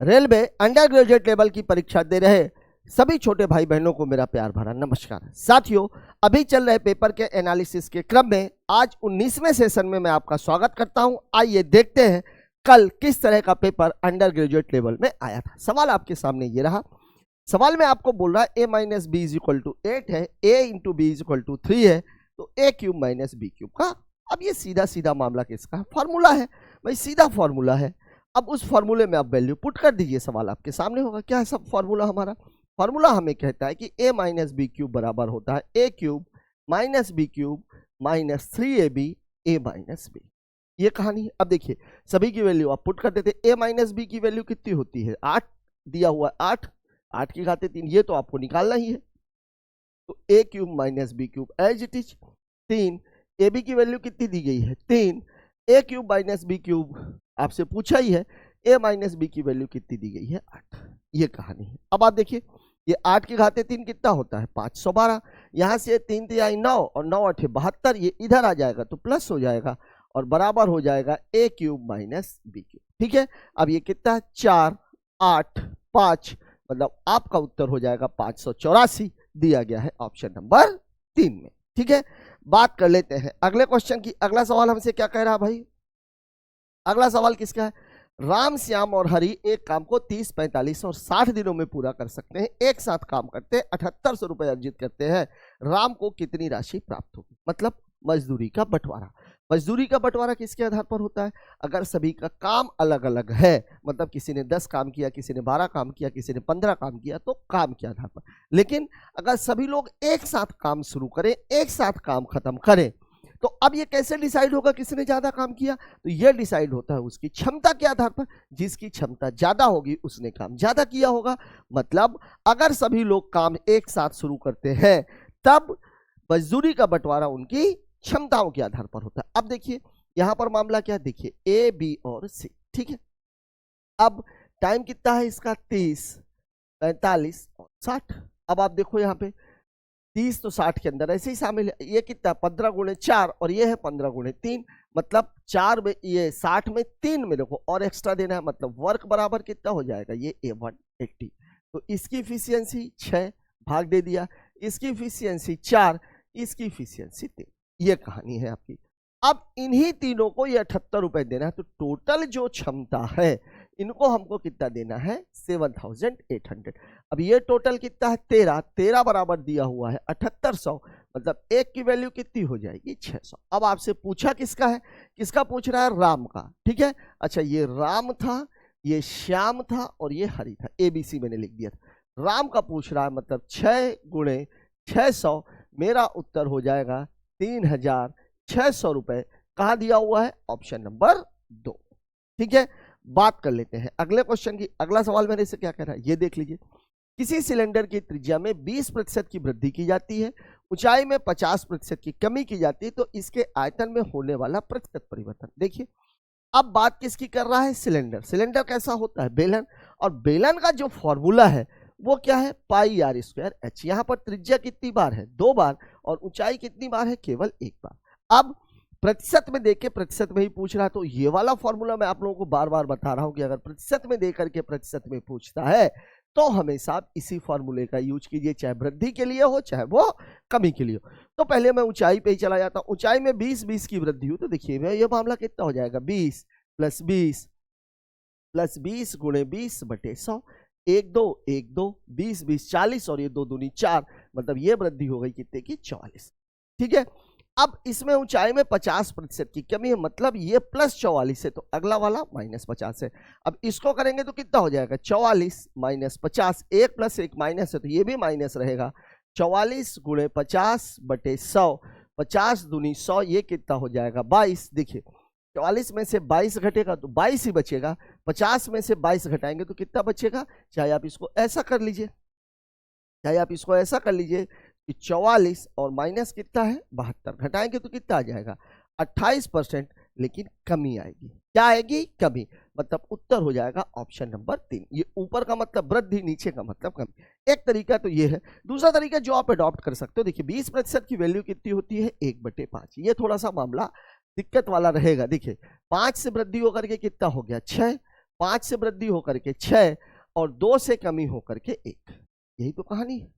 Railway under graduate level की परीक्षा दे रहे सभी छोटे भाई बहनों को मेरा प्यार भरा नमस्कार। साथियों, अभी चल रहे पेपर के एनालिसिस के क्रम में आज 19वें सेशन में मैं आपका स्वागत करता हूं। आइए देखते हैं कल किस तरह का पेपर अंडर ग्रेजुएट लेवल में आया था। सवाल आपके सामने ये रहा। सवाल में आपको बोल रहा है a minus b is equal to 8 है, a into b is equal to 3 है, तो a cube minus b cube का। अब ये सीधा सीधा मामला किसका फॉर्मूला है भाई, सीधा फॉर्मूला है। अब उस फॉर्मूले में आप वैल्यू पुट कर दीजिए, सवाल आपके सामने होगा। क्या है सब फॉर्मूला हमारा? फॉर्मूला हमें कहता है कि a माइनस बी क्यूब बराबर होता है a cube minus b cube minus 3ab a minus b. ये कहानी है। अब देखिए सभी की वैल्यू आप पुट कर देते। a माइनस बी की वैल्यू कितनी होती है? 8 दिया हुआ है, 8 की घाते 3, ये तो आपको निकालना ही है। तो a cube minus b cube as it is 3, ab की वैल्यू कितनी दी गई है? 3, a cube minus b cube आपसे पूछा ही है, a माइनस बी की वैल्यू कितनी दी गई है? 8। ये कहानी है। अब आप देखिए ये 8 की घाते 3 कितना होता है? 512। यहाँ से 3 3 9 और 9 8 72, ये इधर आ जाएगा तो प्लस हो जाएगा और बराबर हो जाएगा a cube minus b cube. ठीक है, अब ये कितना है? 4 8 5, मतलब आपका उत्तर हो जाएगा 584, दिया गया है ऑप्शन नंबर 3 में। ठीक है, बात कर लेते हैं अगले क्वेश्चन की। अगला सवाल हमसे क्या कह रहा है भाई? अगला सवाल किसका है? राम, श्याम और हरि एक काम को 30, 45 और 60 दिनों में पूरा कर सकते हैं। एक साथ काम करते हैं, 7800 रुपए अर्जित करते हैं। राम को कितनी राशि प्राप्त होगी? मतलब मजदूरी का बंटवारा। मजदूरी का बंटवारा किसके आधार पर होता है? अगर सभी का काम अलग अलग है, मतलब किसी ने 10 काम किया, किसी ने 12 काम किया, किसी ने 15 काम किया, तो काम के आधार पर। लेकिन अगर सभी लोग एक साथ काम शुरू करें, एक साथ काम खत्म करें, तो अब ये कैसे डिसाइड होगा किसने ज्यादा काम किया? तो ये डिसाइड होता है उसकी क्षमता के आधार पर। जिसकी क्षमता ज्यादा होगी उसने काम ज्यादा किया होगा। मतलब अगर सभी लोग काम एक साथ शुरू करते हैं तब मजदूरी का बंटवारा उनकी क्षमताओं के आधार पर होता है। अब देखिए यहां पर मामला क्या है, देखिए ए बी और सी। ठीक है, अब टाइम कितना है इसका? 30, 45 और 60। अब आप देखो यहाँ पे 30 तो 60 के अंदर ऐसे ही शामिल है। ये कितना? 15 गुणे 4 और ये है 15 गुणे 3, मतलब 4 में, ये 60 में 3 में देखो और एक्स्ट्रा देना है, मतलब वर्क बराबर कितना हो जाएगा? ये A1 80। तो इसकी इफिशियंसी 6 भाग दे दिया, इसकी इफिशियंसी 4, इसकी इफिशियंसी 3। ये कहानी है आपकी। अब इन्हीं तीनों को ये 78 रुपए देना है, तो टोटल जो क्षमता है इनको हमको कितना देना है? 7800। अब ये टोटल कितना है? 13 बराबर दिया हुआ है 7800, मतलब एक की वैल्यू कितनी हो जाएगी? 600। अब आपसे पूछा किसका है? किसका पूछ रहा है? राम का। ठीक है, अच्छा ये राम था, ये श्याम था और ये हरि था। ABC मैंने लिख दिया था। राम का पूछ रहा है, मतलब 6 गुणे 600, मेरा उत्तर हो जाएगा 3600 रुपए। कहां दिया हुआ है? Option number 2। ठीक है, बात कर लेते हैं अगले क्वेश्चन की। अगला सवाल मेरे से क्या कह रहा है ये देख लीजिए। किसी सिलेंडर की त्रिज्या में 20% की वृद्धि की जाती है, ऊंचाई में 50% की कमी की जाती है, तो इसके आयतन में होने वाला प्रतिशत परिवर्तन। देखिए अब बात किसकी कर रहा है? सिलेंडर। सिलेंडर कैसा होता है? बेलन। और बेलन का जो फॉर्मूला है वो क्या है? पाई आर स्क्वायर एच। यहाँ पर त्रिज्या कितनी बार है? 2 बार, और ऊंचाई कितनी बार है? केवल 1 बार। अब प्रतिशत में देके प्रतिशत में ही पूछ रहा है, तो ये वाला फॉर्मूला मैं आप लोगों को बार बार बता रहा हूं कि अगर प्रतिशत में दे करके प्रतिशत में पूछता है तो हमेशा आप इसी फॉर्मूले का यूज कीजिए, चाहे वृद्धि के लिए हो चाहे वो कमी के लिए हो। तो पहले मैं ऊंचाई पे ही चला जाता हूं। ऊंचाई में 20 की वृद्धि हो, तो देखिए ये मामला कितना हो जाएगा? 20 प्लस 20 प्लस 20 गुणे 20 बटे 100। 1 2 1 2 20 20 40 और ये 2 दूनी 4, मतलब ये वृद्धि हो गई कितने की? 44। ठीक है, अब इसमें ऊंचाई में 50% की कमी है, मतलब ये प्लस 44 है, तो अगला वाला माइनस 50 है। अब इसको करेंगे तो कितना हो जाएगा? 44 माइनस 50, 1 प्लस 1 माइनस है, तो ये भी माइनस रहेगा। 44 गुणे 50 बटे 100, 50 दूनी 100, ये कितना हो जाएगा? 22। देखिए 44 में से 22 घटेगा तो 22 ही बचेगा। 50 में से 22 घटाएंगे तो कितना बचेगा? चाहे आप इसको ऐसा कर लीजिए, चाहे आप इसको ऐसा कर लीजिए कि 44 और माइनस कितना है? 72, घटाएंगे तो कितना आ जाएगा? 28%, लेकिन कमी आएगी। क्या आएगी? कमी। मतलब उत्तर हो जाएगा ऑप्शन नंबर 3। ये ऊपर का मतलब वृद्धि, नीचे का मतलब कमी। एक तरीका तो ये है। दूसरा तरीका जो आप अडॉप्ट कर सकते हो, देखिए 20% की वैल्यू कितनी होती है? 1/5। ये थोड़ा सा मामला दिक्कत वाला रहेगा। देखिए 5 से वृद्धि होकर के कितना हो गया? 6, 5 से वृद्धि होकर के 6 और 2 से कमी होकर के 1। यही तो कहानी है,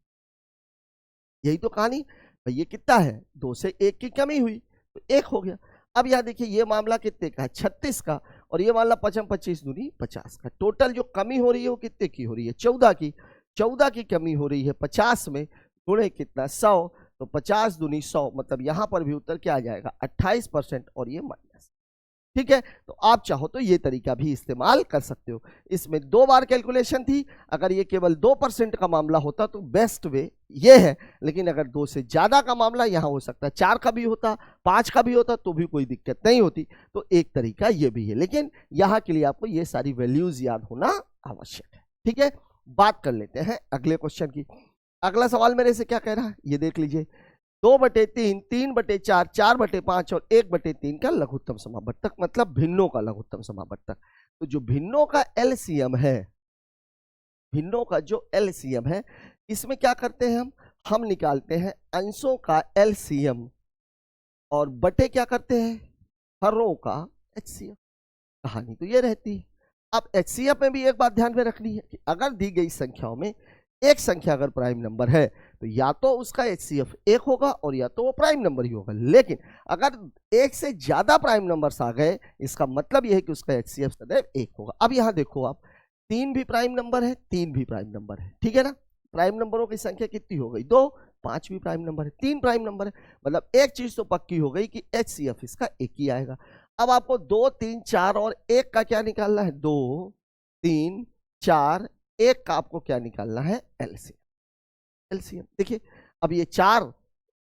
यही तो कहानी। भाई ये कितना है, 2 से 1 की कमी हुई तो 1 हो गया। अब यहाँ देखिए ये मामला कितने का है, 36 का, और ये मामला 5 25 दूनी 50 का। टोटल जो कमी हो रही है वो कितने की हो रही है, 14 की। 14 की कमी हो रही है 50 में, गुणे कितना 100, तो 50 दूनी 100, मतलब यहाँ पर भी उत्तर क्या आ जाएगा 28% और ये माइनस। ठीक है, तो आप चाहो तो ये तरीका भी इस्तेमाल कर सकते हो। इसमें 2 बार कैलकुलेशन थी, अगर ये केवल 2% का मामला होता तो बेस्ट वे ये है, लेकिन अगर 2 से ज्यादा का मामला यहाँ हो सकता है, 4 का भी होता, 5 का भी होता तो भी कोई दिक्कत नहीं होती। तो एक तरीका ये भी है, लेकिन यहाँ के लिए आपको ये सारी वैल्यूज याद होना आवश्यक है। ठीक है, बात कर लेते हैं अगले क्वेश्चन की। अगला सवाल मेरे से क्या कह रहा है ये देख लीजिए। 2/3, 3/4, 4/5 और 1/3 का लघुत्तम समावर्तक, मतलब भिन्नों का लघुत्तम समावर्तक। तो जो भिन्नों का एलसीएम है, भिन्नों का जो एलसीएम है, इसमें क्या करते हैं हम निकालते हैं अंशों का एलसीएम और बटे क्या करते हैं हरों का एचसीएफ। कहानी तो ये रहती है। अब एचसीएफ में भी एक बात ध्यान में रखनी है कि अगर दी गई संख्याओं में एक संख्या अगर प्राइम नंबर है तो या तो उसका एचसीएफ 1 होगा और या तो वो प्राइम नंबर ही होगा। लेकिन अगर एक से ज्यादा प्राइम नंबर्स आ गए, इसका मतलब यह है कि उसका एचसीएफ सदैव 1 होगा। अब यहां देखो आप, 3 भी प्राइम नंबर है, 3 भी प्राइम नंबर है, ठीक है ना। प्राइम नंबरों की संख्या कितनी हो गई 2, 5 भी प्राइम नंबर है, 3 प्राइम नंबर है, मतलब एक चीज तो पक्की हो गई कि एचसीएफ इसका 1 ही आएगा। अब आपको 2, 3, 4 और 1 का क्या निकालना है, 2, 3, 4, 1 का आपको क्या निकालना है एलसीएम। एलसीएम देखिए, अब ये 4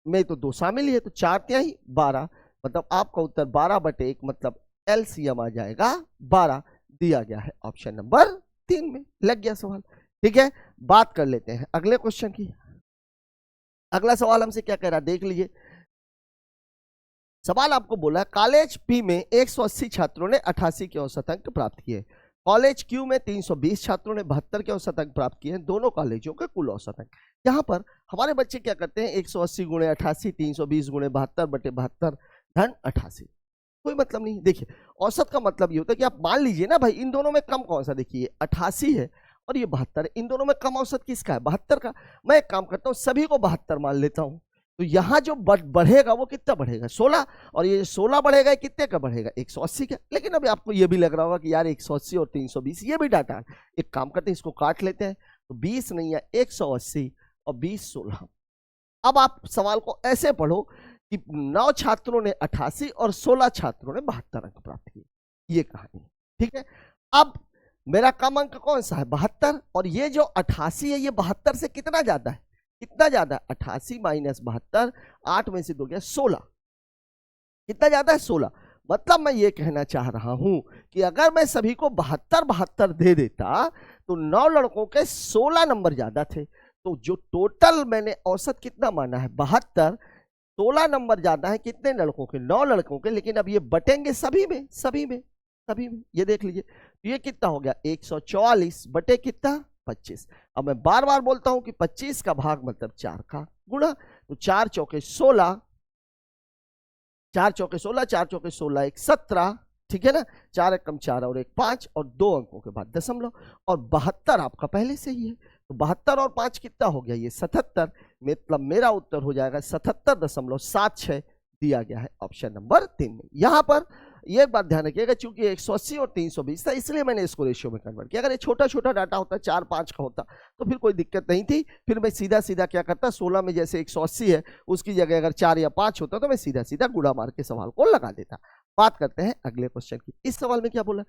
में तो 2 शामिल है, तो 4 तिहाई 12, मतलब आपका उत्तर 12/1, मतलब एलसीएम आ जाएगा 12, दिया गया है ऑप्शन नंबर 3 में। लग गया सवाल, ठीक है। बात कर लेते हैं अगले क्वेश्चन की। अगला सवाल हमसे क्या कह रहा है देख लीजिए। सवाल आपको बोला कॉलेज पी में 180 छात्रों ने 88 के औसत अंक प्राप्त किए, कॉलेज क्यू में 320 छात्रों ने 72 के औसत अंक प्राप्त किए हैं, दोनों कॉलेजों के कुल औसत अंक। यहाँ पर हमारे बच्चे क्या करते हैं, 180 गुणे 88, 320 गुणे 72/72 धन 88, कोई मतलब नहीं। देखिए औसत का मतलब ये होता है कि आप मान लीजिए ना भाई, इन दोनों में कम कौन सा, देखिए 88 है और ये 72 है, इन दोनों में कम औसत किसका है, 72 का। मैं एक काम करता हूँ, सभी को 72 मान लेता हूँ, तो यहाँ जो बढ़ेगा वो कितना बढ़ेगा 16, और ये 16 बढ़ेगा कितने का बढ़ेगा 180 का। लेकिन अभी आपको ये भी लग रहा होगा कि यार 180 और 320 ये भी डाटा है, एक काम करते हैं इसको काट लेते हैं, तो 20 नहीं है 180 और 20 16। अब आप सवाल को ऐसे पढ़ो कि 9 छात्रों ने 88 और 16 छात्रों ने 72 अंक प्राप्त किए, ये कहानी, ठीक है। अब मेरा कम अंक कौन सा है 72, और ये जो 88 है ये 72 से कितना ज्यादा है, कितना ज्यादा, 88 माइनस 72, 8 में से 2 गया 16, कितना ज्यादा है 16। मतलब मैं ये कहना चाह रहा हूं कि अगर मैं सभी को 72 दे देता तो 9 लड़कों के 16 नंबर ज्यादा थे, तो जो टोटल मैंने औसत कितना माना है 72, 16 नंबर ज्यादा है कितने लड़कों के, 9 लड़कों के। लेकिन अब ये बटेंगे सभी में, सभी में, सभी में, ये देख लीजिए, तो ये कितना हो गया 144 बटे कितना 25। अब मैं बार बार बोलता हूं कि 25 का भाग मतलब 4 का गुणा, तो 4 चौके 16, 4 चौके 16, 4 चौके 16, 1 17, ठीक है ना, 4 एकम 4 और 1 5, और 2 अंकों के बाद दशमलव, और 72 आपका पहले से ही है, तो 72 और 5 कितना हो गया ये 77, मतलब मेरा उत्तर हो जाएगा 77.76, दिया गया है ऑप्शन नंबर 3 में। यहां पर ये बात ध्यान रखिएगा, चूंकि 180 और 320 था इसलिए मैंने इसको रेशियो में कन्वर्ट किया। अगर ये छोटा छोटा डाटा होता 4-5 का होता तो फिर कोई दिक्कत नहीं थी, फिर मैं सीधा सीधा क्या करता, 16 में जैसे 180 है उसकी जगह अगर 4 या 5 होता तो मैं सीधा सीधा गुणा मार के सवाल को लगा देता। बात करते हैं अगले क्वेश्चन की। इस सवाल में क्या बोला,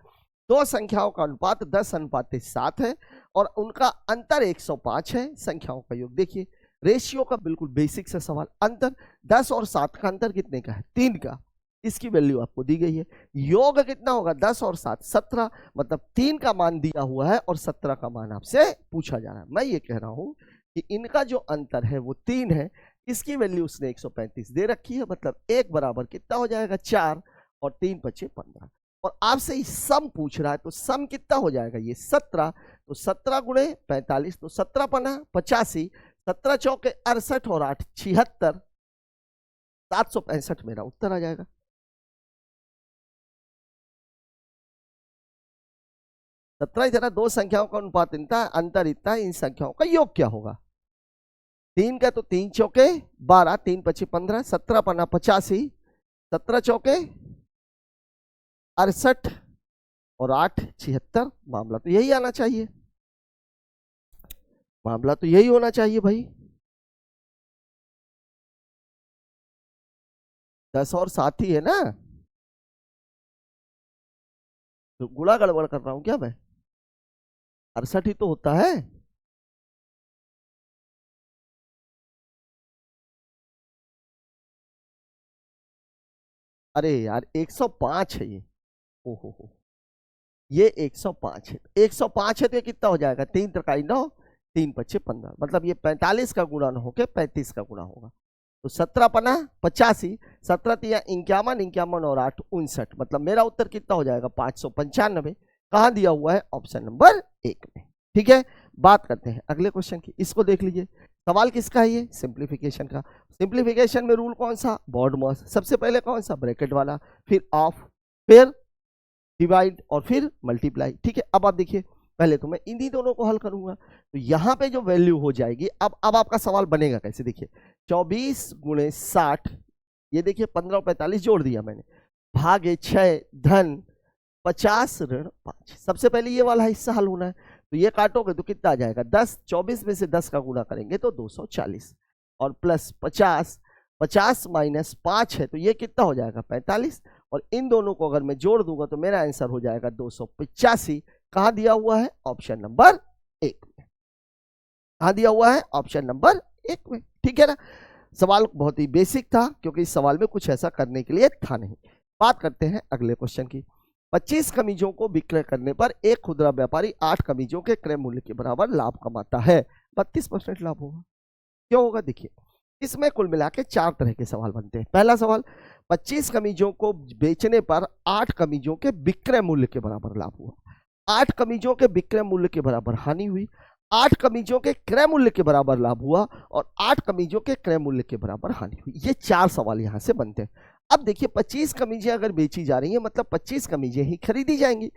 2 संख्याओं का अनुपात 10:7 है और उनका अंतर 105 है, संख्याओं का योग। देखिए रेशियो का बिल्कुल बेसिक सा सवाल, अंतर 10 और 7 का अंतर कितने का है 3 का, इसकी वैल्यू आपको दी गई है। योग कितना होगा 10 और 7 17, मतलब 3 का मान दिया हुआ है और 17 का मान आपसे पूछा जा रहा है। मैं ये कह रहा हूं कि इनका जो अंतर है वो 3 है, इसकी वैल्यू उसने 135 दे रखी है, मतलब 1 बराबर कितना हो जाएगा 4 और 3 बचे 15, और आपसे सम पूछ रहा है तो सम कितना हो जाएगा ये 17, तो 17 गुणे 45, तो 17 पना 85, 17 चौके 68 और 8 76, 765 मेरा उत्तर आ जाएगा। 17 इतना, दो संख्याओं का अनुपात इतना, अंतर इतना, इन संख्याओं का योग क्या होगा? 3 का तो 3 चौके 12, 3 पची 15, 17 पन्ना 85, 17 चौके 68 और 8 76। मामला तो यही आना चाहिए, मामला तो यही होना चाहिए भाई। 10 और 7 ही है ना, तो गुणा गड़बड़ कर रहा हूं क्या मैं? 68 ही तो होता है। अरे यार 105 है ये, ओहो हो, ये 105 है। 105 है तो ये कितना हो जाएगा? 3 त्रिकाई 9, 3 पच्चे 15, मतलब ये 45 का गुणन होके 35 का गुणा होगा। तो 17 पना 85, 17 तिया 51, 51 और 8 59, मतलब मेरा उत्तर कितना हो जाएगा? 595। कहाँ दिया हुआ है? ऑप्शन नंबर 1 में। ठीक है, बात करते हैं अगले क्वेश्चन की। इसको देख लीजिए, सवाल किसका है ये? सिंप्लीफिकेशन का। सिंप्लीफिकेशन में रूल कौन सा? BODMAS. सबसे पहले कौन सा? ब्रैकेट वाला, फिर ऑफ, फिर डिवाइड और फिर मल्टीप्लाई। ठीक है, अब आप देखिए, पहले तो मैं इन्हीं दोनों को हल करूंगा, तो यहां पे जो वैल्यू हो जाएगी, अब आपका सवाल बनेगा कैसे? देखिए 24 गुणे 60, ये देखिए 15 और 45 जोड़ दिया मैंने, भागे 6 धन 50 ऋण 5। सबसे पहले ये वाला हिस्सा हल होना है, तो ये काटोगे तो कितना आ जाएगा? 10, 24 में से 10 का गुणा करेंगे तो 240 और प्लस 50, 50 माइनस 5 है तो ये कितना हो जाएगा? 45, और इन दोनों को अगर मैं जोड़ दूंगा तो मेरा आंसर हो जाएगा 285। कहां दिया हुआ है? ऑप्शन नंबर 1 में। कहां दिया हुआ है? ऑप्शन नंबर 1 में। ठीक है ना, सवाल बहुत ही बेसिक था, क्योंकि इस सवाल में कुछ ऐसा करने के लिए था नहीं। बात करते हैं अगले क्वेश्चन की। 25 कमीजों को विक्रय करने पर एक खुदरा व्यापारी 8 कमीजों के क्रय मूल्य के बराबर लाभ कमाता है, 32% लाभ होगा। क्यों होगा? देखिए, इसमें कुल मिला के 4 तरह के सवाल बनते हैं। पहला सवाल, 25 कमीजों को बेचने पर 8 कमीजों के विक्रय मूल्य के बराबर लाभ हुआ, 8 कमीजों के विक्रय मूल्य के बराबर हानि हुई, 8 कमीजों के क्रय मूल्य के बराबर लाभ हुआ और 8 कमीजों के क्रय मूल्य के बराबर हानि हुई। ये 4 सवाल यहां से बनते हैं। अब देखिए, 25 कमीजें अगर बेची जा रही है, मतलब 25 कमीजें ही खरीदी जाएंगी।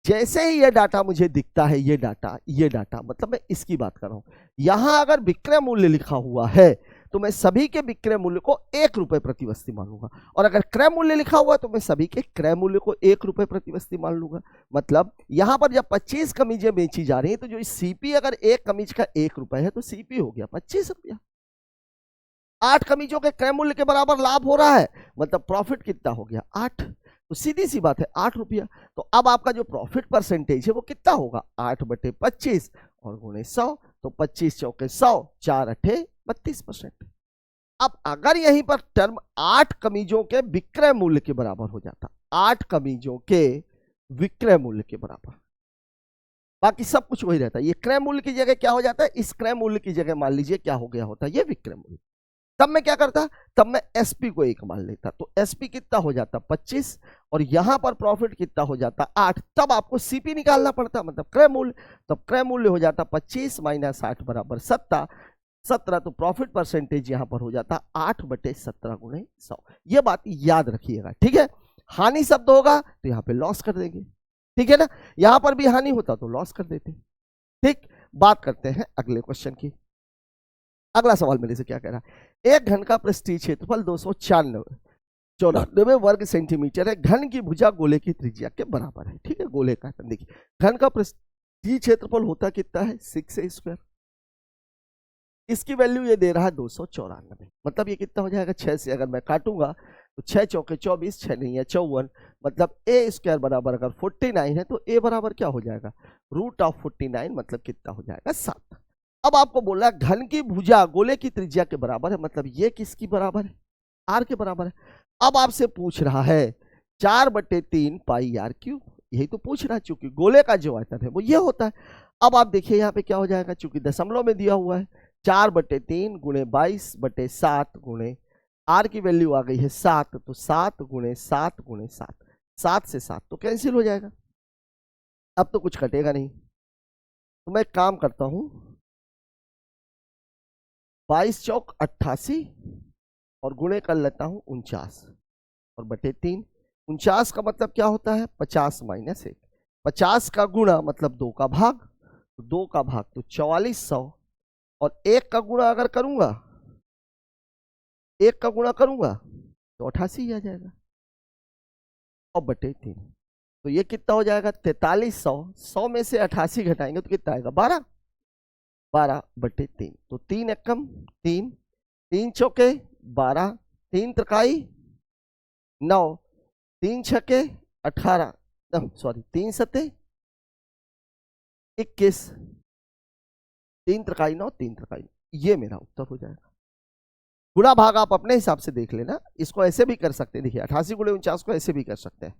जैसे ही ये डाटा मुझे दिखता है, ये डाटा मतलब मैं इसकी बात कर रहा हूं, यहां अगर विक्रय मूल्य लिखा हुआ है तो मैं सभी के विक्रय मूल्य को 1 रुपए प्रति वस्तु मान लूंगा, और अगर क्रय मूल्य लिखा हुआ तो मैं सभी के क्रय मूल्य को 1 रुपए प्रति वस्तु मान लूंगा। मतलब यहां पर जब 25 कमीजें बेची जा रही हैं, तो जो सीपी अगर एक कमीज का 1 रुपए है तो सीपी हो गया 25 रुपया। 8 कमीजों के क्रय मूल्य के बराबर लाभ हो रहा है, मतलब प्रॉफिट कितना हो गया? 8। तो सीधी सी बात है 8 रुपया। तो अब आपका जो प्रॉफिट परसेंटेज है वो कितना होगा? 8/25 और गुणे 100, तो 25 चौके 100, 4 अठे 32%। अब अगर यहीं पर टर्म 8 कमीजों के विक्रय मूल्य के बराबर हो जाता, 8 कमीजों के विक्रय मूल्य के बराबर, बाकी सब कुछ वही रहता है, ये क्रय मूल्य की जगह क्या हो जाता है? इस क्रय मूल्य की जगह मान लीजिए क्या हो गया होता? ये विक्रय मूल्य। तब मैं क्या करता? तब मैं एसपी को 1 मान लेता, तो एसपी कितना हो जाता? 25, और यहां पर प्रॉफिट कितना हो जाता? 8। तब आपको सीपी निकालना पड़ता, मतलब क्रय मूल्य। तब क्रय मूल्य हो जाता 25 माइनस 8 बराबर 17, तो प्रॉफिट परसेंटेज यहां पर हो जाता 8/17 गुणे 100। ये बात याद रखिएगा, ठीक है। हानि शब्द होगा तो यहां पे लॉस कर देंगे, ठीक है ना। यहां पर भी हानि होता तो लॉस कर देते, ठीक। बात करते हैं अगले क्वेश्चन की। अगला सवाल मेरे से क्या कह रहा है? एक घन का पृष्ठीय क्षेत्रफल 294 वर्ग सेंटीमीटर है, घन की भुजा गोले की त्रिज्या के बराबर है, ठीक है। गोले का देखिए, घन का पृष्ठीय क्षेत्रफल होता कितना है? 6a²। इसकी वैल्यू ये दे रहा है 294, मतलब ये कितना हो जाएगा? 6 से अगर मैं काटूंगा तो 6 चौके 24, 6 नहीं है 54, मतलब a² बराबर अगर 49 है तो a बराबर क्या हो जाएगा? √49, मतलब कितना हो जाएगा? 7। अब आपको बोला घन की भुजा गोले की त्रिज्या के बराबर है, मतलब ये किसकी बराबर है? r के बराबर है। अब आपसे पूछ रहा है 4/3 पाई r³, यही तो पूछ रहा है, चूंकि गोले का जो आयतन है वो ये होता है। अब आप देखिए यहाँ पे क्या हो जाएगा, चूंकि दशमलव में दिया हुआ है, 4/3 गुणे 22/7 गुणे r की वैल्यू आ गई है 7, तो 7 गुणे 7 गुणे 7, 7 से 7 तो कैंसिल हो जाएगा, अब तो कुछ कटेगा नहीं। तो मैं काम करता हूं, 22 चौक 88 और गुणे कर लेता हूं 49 और बटे 3। 49 का मतलब क्या होता है? 50 माइनस 1, 50 का गुणा मतलब 2 का भाग, तो 2 का भाग तो 4400, और 1 का गुणा अगर करूंगा, 1 का गुणा करूंगा तो 88 आ जाएगा, और बटे 3, तो ये कितना हो जाएगा 4300। 100 में से 88 घटाएंगे तो कितना आएगा 12, 12 बटे 3, तो 3 एकम 3, 3 चौके 12, 3 त्रिकाई 9, 3 छके 18, सॉरी 3 सते 21, 3 त्रिकाई 9, 3 त्रिकाई 9, ये मेरा उत्तर हो जाएगा। गुणा भाग आप अपने हिसाब से देख लेना, इसको ऐसे भी कर सकते हैं, देखिए 88 गुणे 49 को ऐसे भी कर सकते हैं,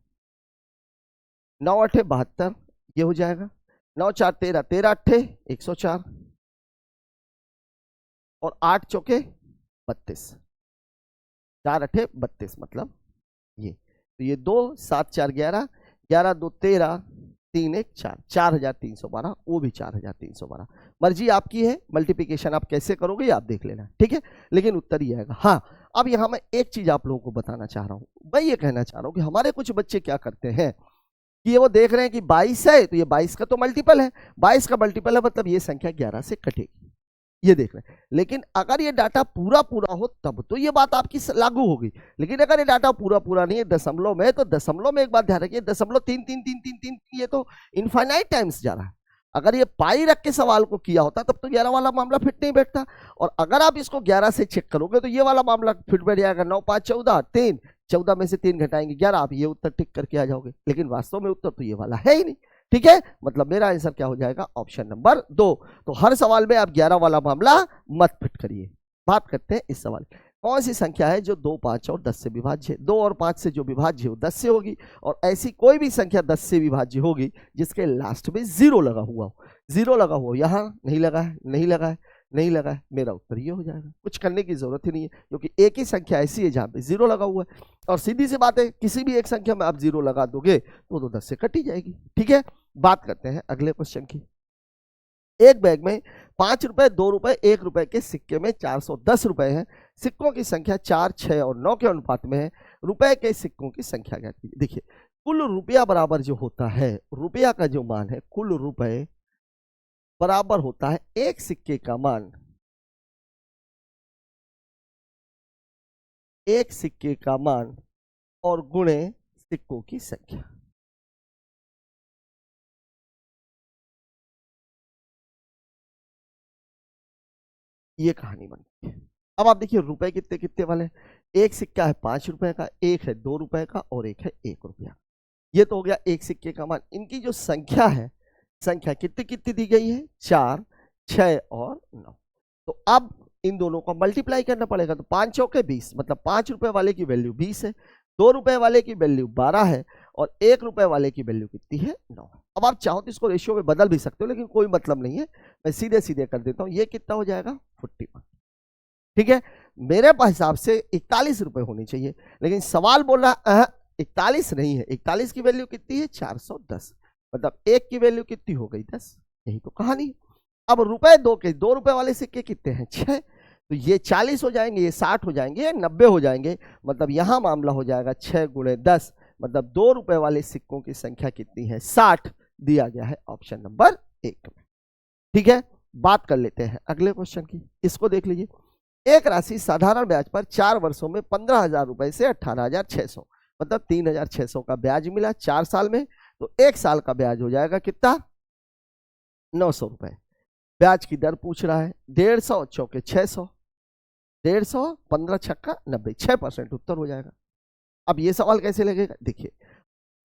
9 अठे 72, ये हो जाएगा, 9 4 13, 13 अठे 104, और 8 चौके 32, 4 अठे 32 मतलब ये, तो ये 2 7 4 11, 11 2 13, 3 1 4, 4312, वो भी 4312, मर्जी आपकी है, मल्टीप्लिकेशन आप कैसे करोगे आप देख लेना, ठीक है, लेकिन उत्तर ही आएगा। हाँ, अब यहाँ मैं एक चीज आप लोगों को बताना चाह रहा हूँ, मैं ये कहना चाह रहा हूँ कि हमारे कुछ बच्चे क्या करते हैं कि ये वो देख रहे हैं कि 22 है, तो ये 22 का तो मल्टीपल है, 22 का मल्टीपल है मतलब ये संख्या 11 से कटेगी, ये देख रहे हैं। लेकिन अगर ये डाटा पूरा पूरा हो तब तो ये बात आपकी लागू होगी, लेकिन अगर ये डाटा पूरा पूरा नहीं है, दशमलव में, तो दशमलव में एक बात ध्यान रखिए, दशमलव 3 3 3 3 3, ये तो इनफाइनाइट टाइम्स जा रहा है। अगर ये पाई रख के सवाल को किया होता तब तो 11 वाला मामला फिट नहीं बैठता, और अगर आप इसको 11 से चेक करोगे तो ये वाला मामला फिट बैठ जाएगा। 9 5 14, 3, 14 में से 3 घटाएंगे 11, आप ये उत्तर टिक करके आ जाओगे, लेकिन वास्तव में उत्तर तो ये वाला है ही नहीं, ठीक है, मतलब मेरा आंसर क्या हो जाएगा ऑप्शन नंबर 2। तो हर सवाल में आप 11 वाला मामला मत फिट करिए। बात करते हैं इस सवाल, कौन सी संख्या है जो 2 5 और 10 से विभाज्य है? 2 और 5 से जो विभाज्य हो 10 से होगी, और ऐसी कोई भी संख्या 10 से विभाज्य होगी जिसके लास्ट में 0 लगा हुआ हो। 0 लगा हुआ यहाँ नहीं लगा है, नहीं लगा है, नहीं लगा है, मेरा उत्तर ये हो जाएगा। कुछ करने की जरूरत ही नहीं है, क्योंकि एक ही संख्या ऐसी है जहां पे 0 लगा हुआ है, और सीधी सी बात है किसी भी एक संख्या में आप 0 लगा दोगे तो 10 से कट ही जाएगी, ठीक है। बात करते हैं अगले क्वेश्चन की। एक बैग में 5 रुपए, 2 रुपए, 1 रुपए के सिक्के में 410 रुपए हैं। सिक्कों की संख्या 4, 6 और 9 के अनुपात में है। रुपए के सिक्कों की संख्या ज्ञात कीजिए। देखिए, कुल रुपया बराबर जो होता है, रुपया का जो मान है, कुल रुपए बराबर होता है एक सिक्के का मान, एक सिक्के का मान और गुणे सिक्कों की संख्या। ये कहानी बनती है। अब आप देखिए रुपए कितने कितने वाले, एक सिक्का है 5 रुपए का, एक है 2 रुपए का और एक है 1 रुपया। ये तो हो गया एक सिक्के का मान। इनकी जो संख्या है, संख्या कितनी कितनी दी गई है, 4, 6 और 9। तो अब इन दोनों को मल्टीप्लाई करना पड़ेगा, तो 5 चौके 20, मतलब 5 रुपए वाले की वैल्यू 20 है, 2 रुपए वाले की वैल्यू 12 है, और 1 रुपए वाले की वैल्यू कितनी है, 9। अब आप चाहो तो इसको रेशियो में बदल भी सकते हो, लेकिन कोई मतलब नहीं है, मैं सीधे सीधे कर देता हूं। ये कितना हो जाएगा 41, ठीक है। मेरे हिसाब से 41 रुपए होनी चाहिए, लेकिन सवाल बोल रहा 41 नहीं है, 41 की वैल्यू कितनी है 410, मतलब 1 की वैल्यू कितनी हो गई 10, यही तो कहानी है। अब रुपए 2 के 2 रुपए वाले सिक्के कितने हैं 6, तो ये 40 हो जाएंगे, ये 60 हो जाएंगे, 90 हो जाएंगे, मतलब यहां मामला हो जाएगा 6 गुणे 10, मतलब 2 रुपए वाले सिक्कों की संख्या कितनी है 60, दिया गया है ऑप्शन नंबर 1 में, ठीक है। बात कर लेते हैं अगले क्वेश्चन की, इसको देख लीजिए। एक राशि साधारण ब्याज पर 4 वर्षों में 15,000 रुपए से 18,600, मतलब 3,600 का ब्याज मिला 4 साल में, तो 1 साल का ब्याज हो जाएगा कितना 900 रुपए। ब्याज की दर पूछ रहा है 150 चौके 600, 150 15 छक्का 90, 6% उत्तर हो जाएगा। अब ये सवाल कैसे लगेगा, देखिए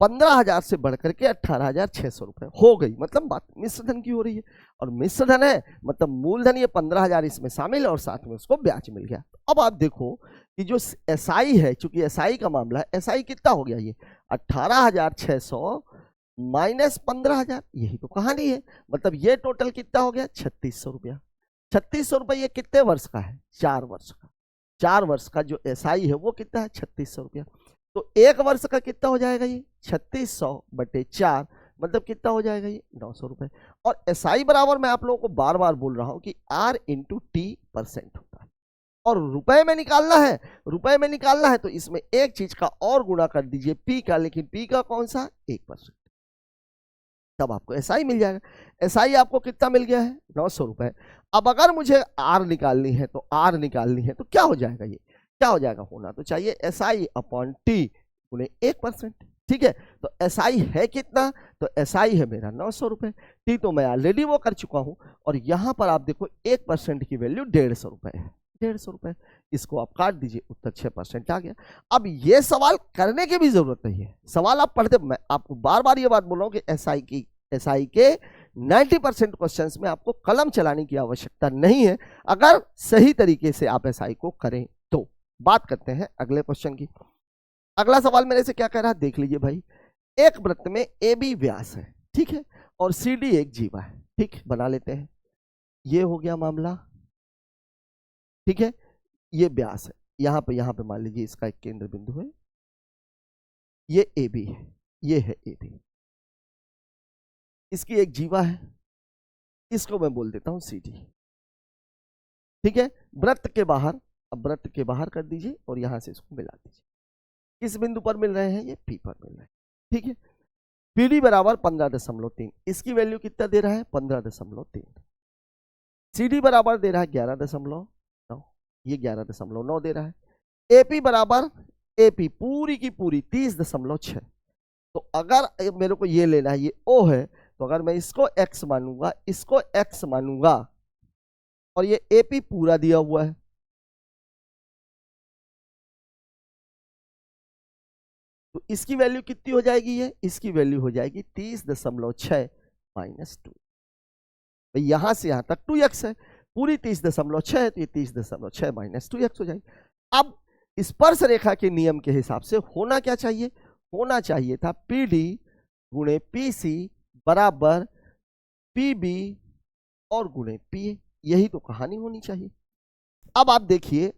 15,000 से बढ़कर के 18,600 रुपए हो गई, मतलब बात मिश्र धन की हो रही है, और मिश्र धन है मतलब मूलधन ये 15,000 इसमें शामिल है और साथ में उसको ब्याज मिल गया। तो अब आप देखो कि जो एसआई है, चूंकि एसआई का मामला है, एसआई कितना हो गया, ये 18,600 माइनस 15,000, यही तो कहानी है, मतलब ये टोटल कितना हो गया 3600 रुपया। 3600 रुपये ये कितने वर्ष का है, 4 वर्ष का। 4 वर्ष का जो एसआई है वो कितना है 3600 रुपया, तो 1 वर्ष का कितना हो जाएगा ये 3600 बटे 4, मतलब कितना हो जाएगा ये 900 रुपए। और एसआई बराबर मैं आप लोगों को बार बार बोल रहा हूं कि R इंटू T% होता है, और रुपए में निकालना है, रुपए में निकालना है तो इसमें एक चीज का और गुणा कर दीजिए P का, लेकिन P का कौन सा 1%। तब आपको एसआई मिल जाएगा। एसआई आपको कितना मिल गया है? 900 रुपए। अब अगर मुझे आर निकालनी है तो आर निकालनी है तो क्या हो जाएगा? ये क्या हो जाएगा? होना तो चाहिए एसआई अपॉन टी गुणे 1%। ठीक है, तो एसआई है कितना? तो एसआई है मेरा 900 रुपए। टी तो मैं ऑलरेडी वो कर चुका हूं, और यहां पर आप देखो 1% की वैल्यू 150 रुपए है। 150 रुपए, इसको आप काट दीजिए, उत्तर 6% आ गया। अब ये सवाल करने की भी जरूरत नहीं है, सवाल आप पढ़ते, मैं आपको बार बार ये बात बोल रहा हूं कि एसआई के 90% क्वेश्चंस में आपको कलम चलाने की आवश्यकता नहीं है, अगर सही तरीके से आप एसआई को करें तो। बात करते हैं अगले क्वेश्चन की। अगला सवाल मेरे से क्या कह रहा है, देख लीजिए भाई। एक वृत्त में ए बी व्यास है, ठीक है, और सी डी एक जीवा है। ठीक, बना लेते हैं। ये हो गया मामला, ठीक है, ये व्यास है। यहां पे मान लीजिए इसका एक केंद्र बिंदु है, ये ए बी है, ये है ए बी। इसकी एक जीवा है, इसको मैं बोल देता हूं सी डी। ठीक है, वृत्त के बाहर, अब वृत्त के बाहर कर दीजिए और यहां से इसको मिला दीजिए। किस बिंदु पर मिल रहे हैं? ये पी पर मिल रहे हैं। ठीक है, पीडी बराबर 15.3, इसकी वैल्यू कितना दे रहा है? 15.3। सीडी बराबर दे रहा है 11.9, ये 11.9 दे रहा है। एपी बराबर, एपी पूरी की पूरी 30.6। तो अगर मेरे को ये लेना है, ये ओ है, तो अगर मैं इसको एक्स मानूंगा, इसको एक्स मानूंगा, और ये एपी पूरा दिया हुआ है, तो इसकी वैल्यू कितनी हो जाएगी? ये इसकी वैल्यू हो जाएगी 30.6 माइनस 2। यहां से यहां तक 2x है, पूरी 30.6 है, तो ये 30.6 माइनस 2x हो जाएगी। अब स्पर्श रेखा के नियम के हिसाब से होना क्या चाहिए? होना चाहिए था पीडी गुणे पीसी बराबर पीबी और गुणे पीए, यही तो कहानी होनी चाहिए। अब आप देखिए,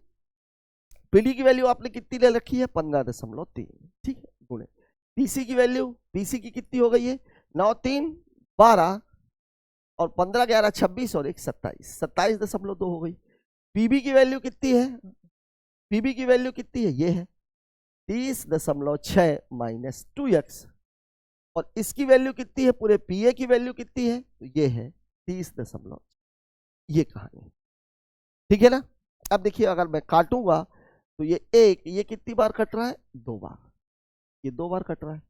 पीडी की वैल्यू आपने कितनी ले रखी है? 15.3। ठीक है, गुणे पीसी की वैल्यू, पीसी की कितनी हो गई है? 9 3 12 और 15 11 26 और 1 27, 27.2 हो गई। पीबी की वैल्यू कितनी है? पीबी की वैल्यू कितनी है? ये है 30.6 माइनस 2x, और इसकी वैल्यू कितनी है? पूरे पीए की वैल्यू कितनी है? तो ये है 30. ये कहानी, ठीक है ना। अब देखिए, अगर मैं काटूंगा तो ये कितनी बार कट रहा है? 2 बार, ये 2 बार कट रहा है।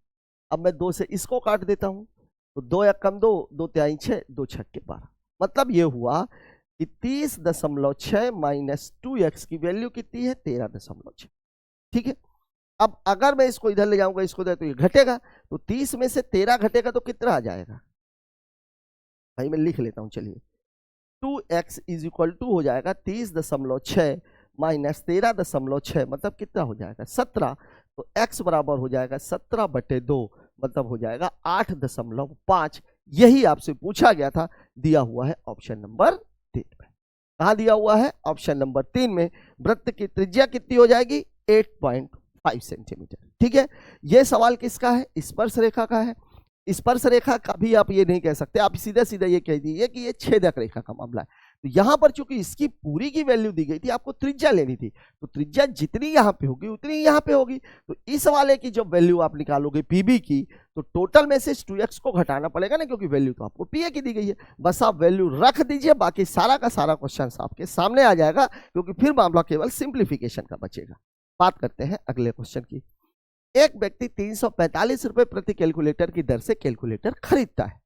अब मैं 2 से इसको काट देता हूं, तो 2 या कम 2, 2 3 6, 2 6 12। मतलब ये हुआ कि 30.6 माइनस 2x की वैल्यू कितनी है? 13.6। ठीक है, अब अगर मैं इसको इधर ले जाऊंगा, इसको दे, तो ये घटेगा, तो 30 में से 13 घटेगा तो कितना आ जाएगा? भाई मैं लिख लेता हूं, चलिए। 2x इज इक्वल टू हो जाएगा 30.6 माइनस 13.6, मतलब कितना हो जाएगा? 17। तो x बराबर हो जाएगा 17/2, मतलब हो जाएगा 8.5। यही आपसे पूछा गया था, दिया हुआ है ऑप्शन नंबर 3 में। कहा दिया हुआ है? ऑप्शन नंबर 3 में। वृत्त की त्रिज्या कितनी हो जाएगी? 8.5 सेंटीमीटर। ठीक है, यह सवाल किसका है? स्पर्श रेखा का है। स्पर्श रेखा का भी आप ये नहीं कह सकते, आप सीधा सीधा ये कह दीजिए कि ये छेदक रेखा का मामला है। तो यहां पर चूंकि इसकी पूरी की वैल्यू दी गई थी, आपको त्रिज्या लेनी थी, तो त्रिज्या जितनी यहां पे होगी उतनी यहां पे होगी। तो इस वाले की जब वैल्यू आप निकालोगे पीबी की, तो टोटल में से 2x को घटाना पड़ेगा ना, क्योंकि वैल्यू तो आपको पीए की दी गई है। बस आप वैल्यू रख दीजिए, बाकी सारा का सारा क्वेश्चन आपके सामने आ जाएगा, क्योंकि फिर मामला केवल सिंप्लीफिकेशन का बचेगा। बात करते हैं अगले क्वेश्चन की। एक व्यक्ति 345 रुपए प्रति कैलकुलेटर की दर से कैलकुलेटर खरीदता है।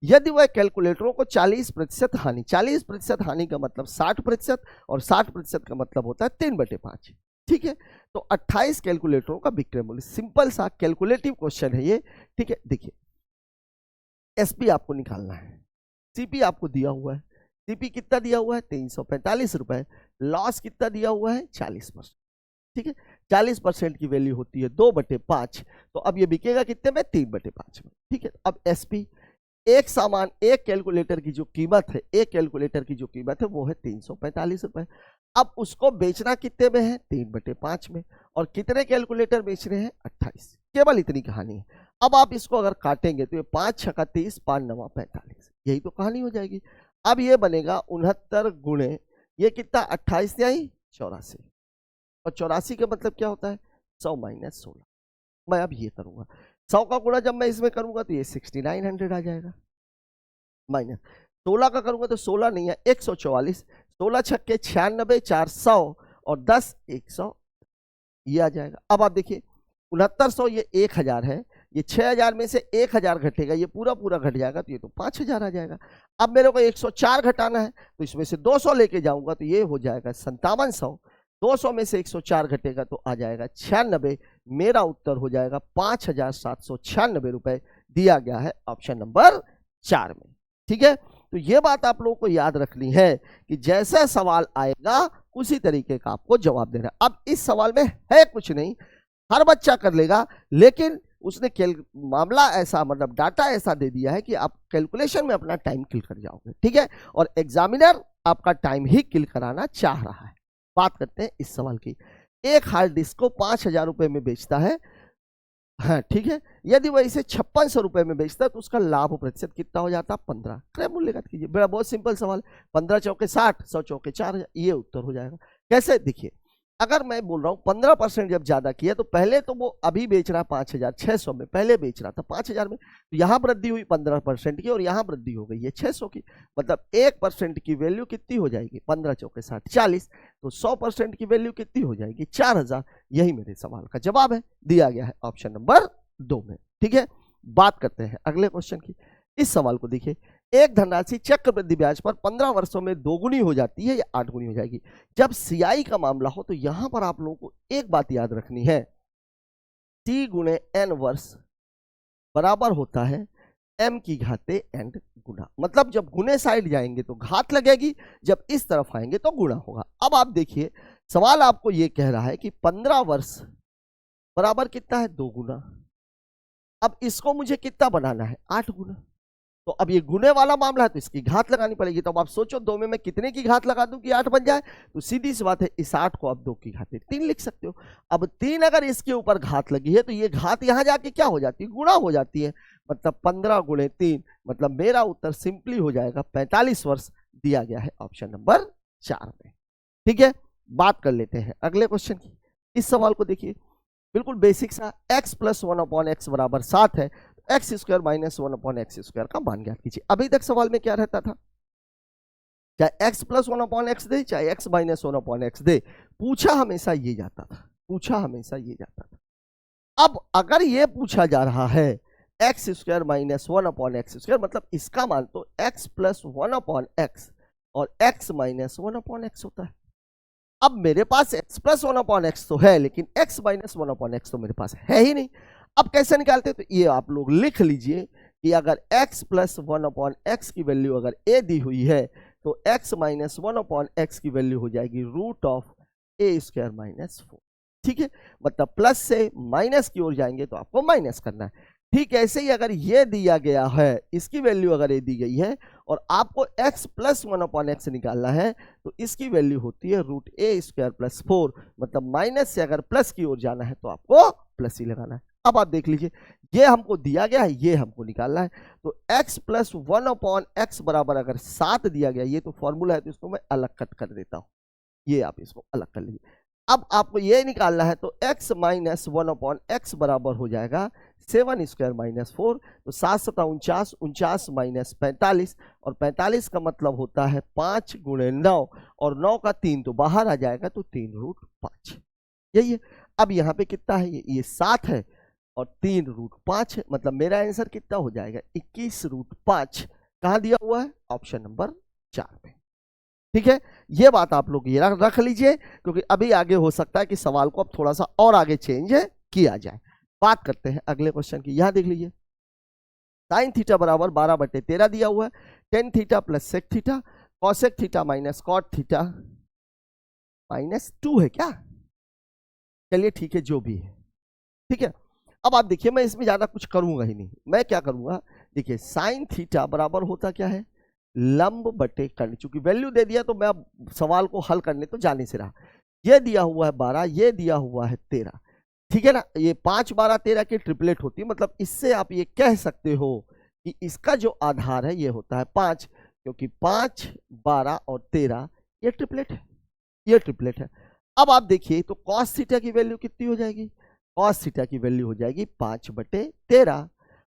यदि वह कैलकुलेटरों को 40% हानि, 40% हानि का मतलब 60%, और 60% का मतलब होता है 3/5। ठीक है, तो 28 कैलकुलेटरों का विक्रय मूल्य। सिंपल सा कैलकुलेटिव क्वेश्चन है ये। ठीक है, देखिए, एसपी आपको निकालना है, सीपी आपको दिया हुआ है। सीपी कितना दिया हुआ है? 345 रुपए। लॉस कितना दिया हुआ है? 40%। ठीक है, 40% की वैल्यू होती है 2/5, तो अब ये बिकेगा कितने में? 3/5 में। ठीक है, अब एसपी, एक सामान, एक कैलकुलेटर की जो कीमत है, एक कैलकुलेटर की जो कीमत है वो है 345 रुपए। अब उसको बेचना कितने में है? 3/5 में। और कितने कैलकुलेटर बेच रहे हैं? 28। केवल इतनी कहानी है। अब आप इसको अगर काटेंगे तो ये 5 6 30, 5 9 45, यही तो कहानी हो जाएगी। अब ये बनेगा 69 गुणे, ये कितना? 28 यानी 84, और 84 का मतलब क्या होता है? 100 माइनस 16। मैं अब ये करूंगा, 100 का गुणा जब मैं इसमें करूंगा तो ये 6900 आ जाएगा, माइनस 16 का करूंगा तो 16 नहीं है 144, 16 छक्के 96, 400 और 10 100, ये आ जाएगा। अब आप देखिए 6900 ये 1000 है, ये 6000 में से 1000 घटेगा, ये पूरा पूरा घट जाएगा तो ये तो 5000 आ जाएगा। अब मेरे को 104 घटाना है तो इसमें से 200 लेके जाऊंगा तो ये हो जाएगा 5700, 200 में से 104 घटेगा तो आ जाएगा 96, मेरा उत्तर हो जाएगा 5796 रुपए दिया गया है ऑप्शन नंबर 4 में। ठीक है, तो ये बात आप लोगों को याद रखनी है कि जैसा सवाल आएगा उसी तरीके का आपको जवाब देना है। अब इस सवाल में है कुछ नहीं, हर बच्चा कर लेगा, लेकिन उसने मामला ऐसा मतलब डाटा ऐसा दे दिया है कि आप कैलकुलेशन में अपना टाइम किल कर जाओगे। ठीक है, और एग्जामिनर आपका टाइम ही किल कराना चाह रहा है। बात करते हैं इस सवाल की। एक हार्ड डिस्क को 5000 रुपए में बेचता है, हाँ ठीक है, यदि वह इसे 5600 रुपए में बेचता है तो उसका लाभ प्रतिशत कितना हो जाता है 15। क्रय मूल्यगत कीजिए, बड़ा बहुत सिंपल सवाल, 15 चौके 60, 100 चौके 4000, ये उत्तर हो जाएगा। कैसे देखिए, अगर मैं बोल रहा हूँ 15% जब ज्यादा किया तो पहले तो वो अभी बेच रहा 5600 में, पहले बेच रहा था 5000 में, तो यहाँ वृद्धि हुई 15% की और यहाँ वृद्धि हो गई है 600 की, मतलब 1% की वैल्यू कितनी हो जाएगी 15 चौके 60 40, तो 100% की वैल्यू कितनी हो जाएगी 4000। यही मेरे सवाल का जवाब है, दिया गया है ऑप्शन नंबर 2 में। ठीक है, बात करते हैं अगले क्वेश्चन की। इस सवाल को देखिए, एक धनराशि चक्रवृद्धि ब्याज पर 15 वर्षों में 2 गुनी हो जाती है या 8 गुनी हो जाएगी। जब सीआई का मामला हो तो यहां पर आप लोगों को एक बात याद रखनी है, टी गुणे एन वर्ष बराबर होता है m की घाते n गुना, मतलब जब गुने साइड जाएंगे तो घात लगेगी, जब इस तरफ आएंगे तो गुणा होगा। अब आप देखिए सवाल आपको यह कह रहा है कि 15 वर्ष बराबर कितना है 2 गुना, अब इसको मुझे कितना बनाना है 8 गुना, तो अब ये गुने वाला मामला है तो इसकी घात लगानी पड़ेगी। तो अब आप सोचो 2 में मैं कितने की घात लगा दूं कि 8 बन जाए, तो सीधी सी बात है इस 8 को आप 2 की घात 3 लिख सकते हो। अब 3 अगर इसके ऊपर घात लगी है तो ये घात यहां जाके क्या हो जाती है गुणा हो जाती है, मतलब 15 गुणे 3, मतलब मेरा उत्तर सिंपली हो जाएगा 45 वर्ष, दिया गया है ऑप्शन नंबर 4 में। ठीक है, बात कर लेते हैं अगले क्वेश्चन की। इस सवाल को देखिए, बिल्कुल बेसिक सा, x प्लस 1/x बराबर 7 है, x square minus 1/x square का मान ज्ञात कीजिए। अभी तक सवाल में क्या रहता था, चाहे x प्लस 1/x दे चाहे x माइनस 1/x दे, पूछा हमेशा ये जाता था, पूछा हमेशा ये जाता था। अब अगर ये पूछा जा रहा है x square minus 1/x square, मतलब इसका मान तो x प्लस 1/x और x माइनस 1/x होता है। अब मेरे पास x प्लस 1/x तो है, लेकिन x माइनस 1/x तो मेरे पास है ही नहीं। अब कैसे निकालते, तो ये आप लोग लिख लीजिए कि अगर x प्लस 1/x की वैल्यू अगर a दी हुई है तो x माइनस 1/x की वैल्यू हो जाएगी root of a square minus 4। ठीक है, मतलब प्लस से माइनस की ओर जाएंगे तो आपको माइनस करना है। ठीक ऐसे ही अगर ये दिया गया है, इसकी वैल्यू अगर ये दी गई है और आपको x प्लस 1/x निकालना है तो इसकी वैल्यू होती है रूट a स्क्वायर प्लस 4, मतलब माइनस से अगर प्लस की ओर जाना है तो आपको प्लस ही लगाना है। अब आप देख लीजिए, ये हमको दिया गया है, ये हमको निकालना है, तो x प्लस 1/x बराबर अगर 7 दिया गया, ये तो फॉर्मूला है तो इसको मैं अलग कट कर देता हूं, ये आप इसको अलग कर लीजिए। अब आपको ये निकालना है तो x माइनस 1/x बराबर हो जाएगा 7 स्क्वायर माइनस 4, तो 7 7 49, 49 माइनस 45, और 45 का मतलब होता है 5 गुणे 9, और 9 का 3 तो बाहर आ जाएगा तो 3 रूट 5, यही है। अब यहाँ पे कितना है, ये 7 है और 3 रूट 5 है, मतलब मेरा आंसर कितना हो जाएगा 21 रूट 5, कहाँ दिया हुआ है ऑप्शन नंबर 4 में। ठीक है, ये बात आप लोग ये रख लीजिए, क्योंकि अभी आगे हो सकता है कि सवाल को अब थोड़ा सा और आगे चेंज किया जाए। बात करते हैं अगले क्वेश्चन की। यहां देख लीजिए, साइन थीटा बराबर 12/13 दिया हुआ है, tan theta plus sec theta, cosec theta minus cot theta minus 2 है क्या, चलिए ठीक है जो भी है। ठीक है, अब आप देखिए मैं इसमें ज्यादा कुछ करूंगा ही नहीं, मैं क्या करूंगा, देखिए साइन थीटा बराबर होता क्या है लंब बटे कर्ण, चूंकि वैल्यू दे दिया तो मैं अब सवाल को हल करने तो जाने से रहा। ये दिया हुआ है 12, ये दिया हुआ है 13, ठीक है ना, ये 5 12 13 की ट्रिपलेट होती है, मतलब इससे आप ये कह सकते हो कि इसका जो आधार है ये होता है 5, क्योंकि 5 12 और 13 ये ट्रिपलेट है, ये ट्रिपलेट है। अब आप देखिए तो कॉस थीटा की वैल्यू कितनी हो जाएगी, कॉस थीटा की वैल्यू हो जाएगी 5/13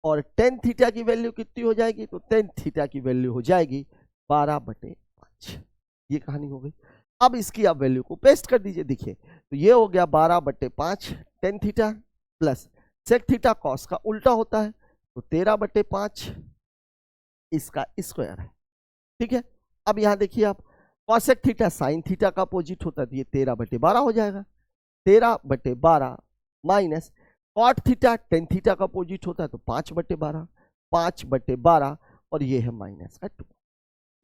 और टेन थीटा की वैल्यू कितनी हो जाएगी, तो टेन थीटा की वैल्यू हो जाएगी 12/5। ये कहानी हो गई। अब इसकी आप वैल्यू को पेस्ट कर दीजिए। देखिए तो ये हो गया 12/5 tan theta plus sec theta cos का उल्टा होता है तो 13/5 इसका स्क्वायर है। ठीक है, अब यहां देखिए आप कॉसेक थीटा साइन थीटा का अपोजिट होता है तो ये 13/12 हो जाएगा। 13/12 minus cot theta tan theta का अपोजिट होता है तो 5/12, 5/12 और ये है -2।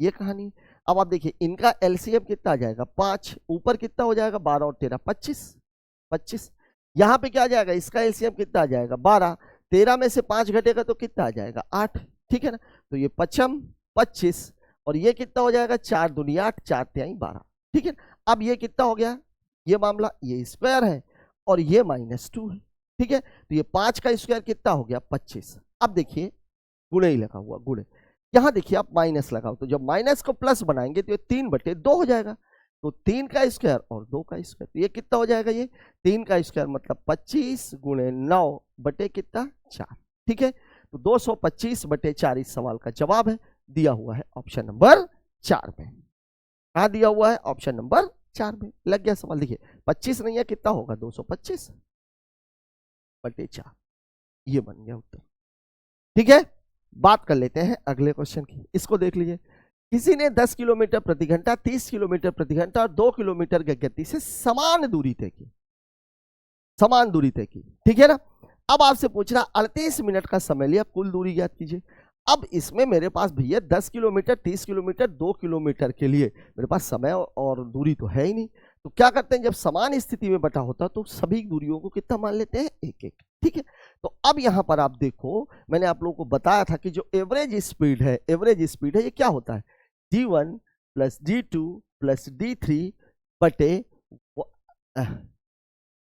ये कहानी। अब आप देखिए इनका एलसीएम कितना आ जाएगा 5, ऊपर कितना हो जाएगा 12 और 13 25। यहाँ पे क्या आ जाएगा, इसका एलसीएम कितना आ जाएगा 12, 13 में से 5 घटेगा तो कितना आ जाएगा 8। ठीक है ना, तो ये 5 25 और ये कितना हो जाएगा 4 दूनी 8, 4 तिहाई 12। ठीक है, अब ये कितना हो गया, ये मामला ये स्क्वायर है और ये -2 है। ठीक है, तो ये 5 का स्क्वायर कितना हो गया 25। अब देखिए गुणे ही लगा हुआ, गुणे। यहां देखिए आप माइनस लगाओ तो जब माइनस को प्लस बनाएंगे तो ये 3/2 हो जाएगा। तो 3 का स्क्वायर और 2 का स्क्वायर, तो ये कितना हो जाएगा, ये 3 का स्क्वायर मतलब 25 गुणे 9 बटे कितना 4। ठीक है, तो 225/4 इस सवाल का जवाब है, दिया हुआ है ऑप्शन नंबर 4 में। कहा दिया हुआ है, ऑप्शन नंबर 4 में। लग गया सवाल। देखिए 25 नहीं है, कितना होगा 225/4, ये बन गया उत्तर। ठीक है, बात कर लेते हैं अगले क्वेश्चन की। इसको देख लीजिए। किसी ने 10 किलोमीटर प्रति घंटा, 30 किलोमीटर प्रति घंटा और 2 किलोमीटर की गति से समान दूरी तय की, समान दूरी तय की। ठीक है ना, अब आपसे पूछ रहा 38 मिनट का समय लिया, कुल दूरी ज्ञात कीजिए। अब इसमें मेरे पास भैया 10 किलोमीटर, 30 किलोमीटर, 2 किलोमीटर के लिए मेरे पास समय और दूरी तो है ही नहीं। तो क्या करते हैं, जब समान स्थिति में बटा होता तो सभी दूरियों को कितना मान लेते हैं, एक एक। ठीक है, तो अब यहां पर आप देखो, मैंने आप लोगों को बताया था कि जो एवरेज स्पीड है, एवरेज स्पीड है, ये क्या होता है, d1 plus d2 plus d3 बटे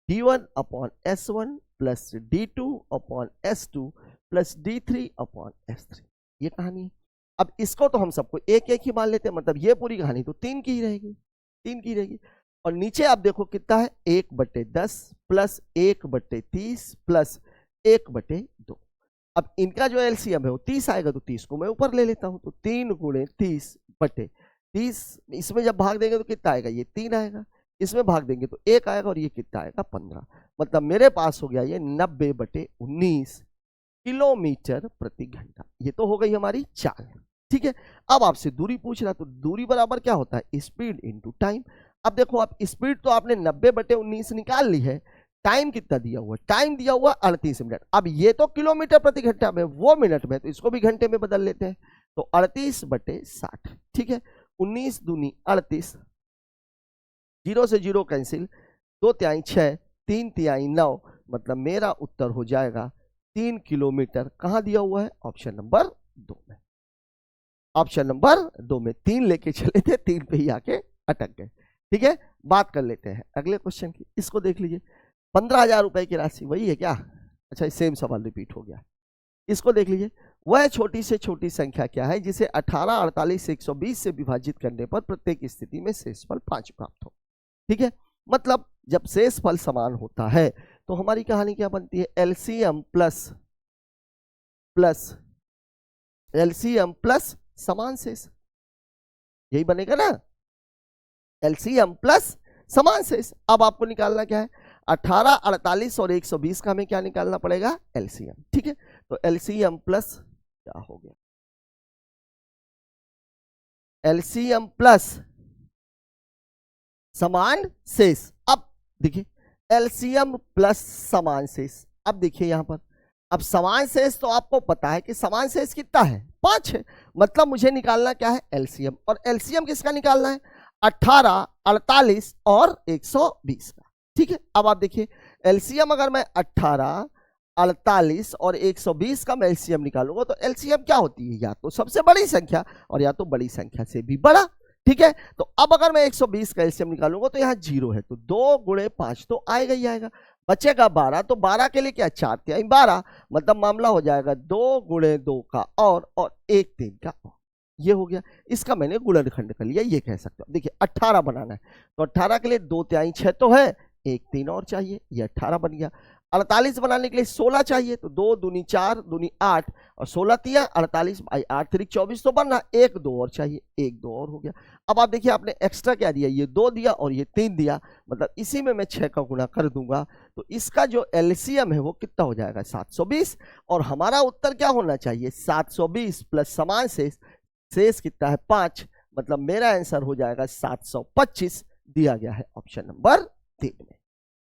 d1 upon s1 plus d2 upon s2 plus d3 upon s3। ये कहानी है। अब इसको तो हम सबको एक एक ही मान लेते हैं, मतलब ये पूरी कहानी तो 3 की ही रहेगी, 3 की रहेगी। और नीचे आप देखो कितना है, 1/10 प्लस 1/30 प्लस 1/2। अब इनका जो एलसीएम है वो 30 आएगा, तो 30 को मैं ऊपर ले लेता हूं, तो 3 गुणे 30/30। इसमें जब भाग देंगे तो कितना आएगा, ये 3 आएगा। इसमें भाग देंगे तो 1 आएगा और ये कितना आएगा 15। मतलब मेरे पास हो गया ये 90/19 किलोमीटर प्रति घंटा। ये तो हो गई हमारी चाल। ठीक है, अब आपसे दूरी पूछ रहा, तो दूरी बराबर क्या होता है, स्पीड इंटू टाइम। अब देखो आप स्पीड तो आपने 90/19 निकाल ली है, टाइम कितना दिया हुआ, टाइम दिया हुआ 38 मिनट। अब ये तो किलोमीटर प्रति घंटा में, वो मिनट में, तो इसको भी घंटे में बदल लेते हैं, तो 38/60। ठीक है, 19 दूनी 38, 0 से 0 कैंसिल, 2 तिहाई 6, 3 तिहाई 9, मतलब मेरा उत्तर हो जाएगा 3 किलोमीटर। कहां दिया हुआ है, ऑप्शन नंबर 2 में। ऑप्शन नंबर 2 में 3 लेके चले थे, 3 पे ही आके अटक गए। ठीक है, बात कर लेते हैं अगले क्वेश्चन की। इसको देख लीजिए, 15,000 रुपए की राशि, वही है क्या, अच्छा सेम सवाल रिपीट हो गया। इसको देख लीजिए, वह छोटी से छोटी संख्या क्या है जिसे 18, 48 से 120 से विभाजित करने पर प्रत्येक स्थिति में शेषफल 5 प्राप्त हो। ठीक है, मतलब जब शेषफल समान होता है तो हमारी कहानी क्या बनती है, एलसीएम प्लस एलसीएम प्लस समान शेष, यही बनेगा ना, एलसीएम प्लस समान शेष। अब आपको निकालना क्या है, 18, 48 और 120 का हमें क्या निकालना पड़ेगा, एलसीएम। ठीक है, तो एलसीएम प्लस क्या हो गया, एलसीएम प्लस समान शेष। अब देखिए एलसीएम प्लस समान शेष। अब देखिए यहां पर, अब समान शेष तो आपको पता है कि समान शेष कितना है, 5 है। मतलब मुझे निकालना क्या है, एलसीएम। और एलसीएम किसका निकालना है, 18, 48 और 120 का। ठीक है, अब आप देखिए एलसीएम अगर मैं 18, 48 और 120 का मैं एलसीएम निकालूंगा तो एलसीएम क्या होती है, या तो सबसे बड़ी संख्या और या तो बड़ी संख्या से भी बड़ा। ठीक है, तो अब अगर मैं 120 का एलसीएम निकालूंगा तो यहाँ 0 है, तो 2 गुणे 5 तो आएगा ही आएगा, बचेगा 12। तो 12 के लिए क्या, 4 तिहाई 12, मतलब मामला हो जाएगा 2 गुणे 2 का और 1 3 का और। ये हो गया, इसका मैंने गुणनखंड कर लिया, ये कह सकते हो। देखिए 18 बनाना है तो 18 के लिए 2 तिहाई 6 तो है, 1 3 और चाहिए, ये 18 बन गया। 48 बनाने के लिए 16 चाहिए, तो 2 दूनी 4 दूनी 8 और 16 तिया 48 बाई 8 3 24 तो बनना, 1 2 और चाहिए, 1 2 और हो गया। अब आप देखिए आपने एक्स्ट्रा क्या दिया, ये 2 दिया और ये 3 दिया, मतलब इसी में मैं 6 का गुणा कर दूंगा, तो इसका जो एलसीएम है वो कितना हो जाएगा 720, और हमारा उत्तर क्या होना चाहिए 720 प्लस समान शेष कितना है 5, मतलब मेरा आंसर हो जाएगा 725, दिया गया है ऑप्शन नंबर 3 में।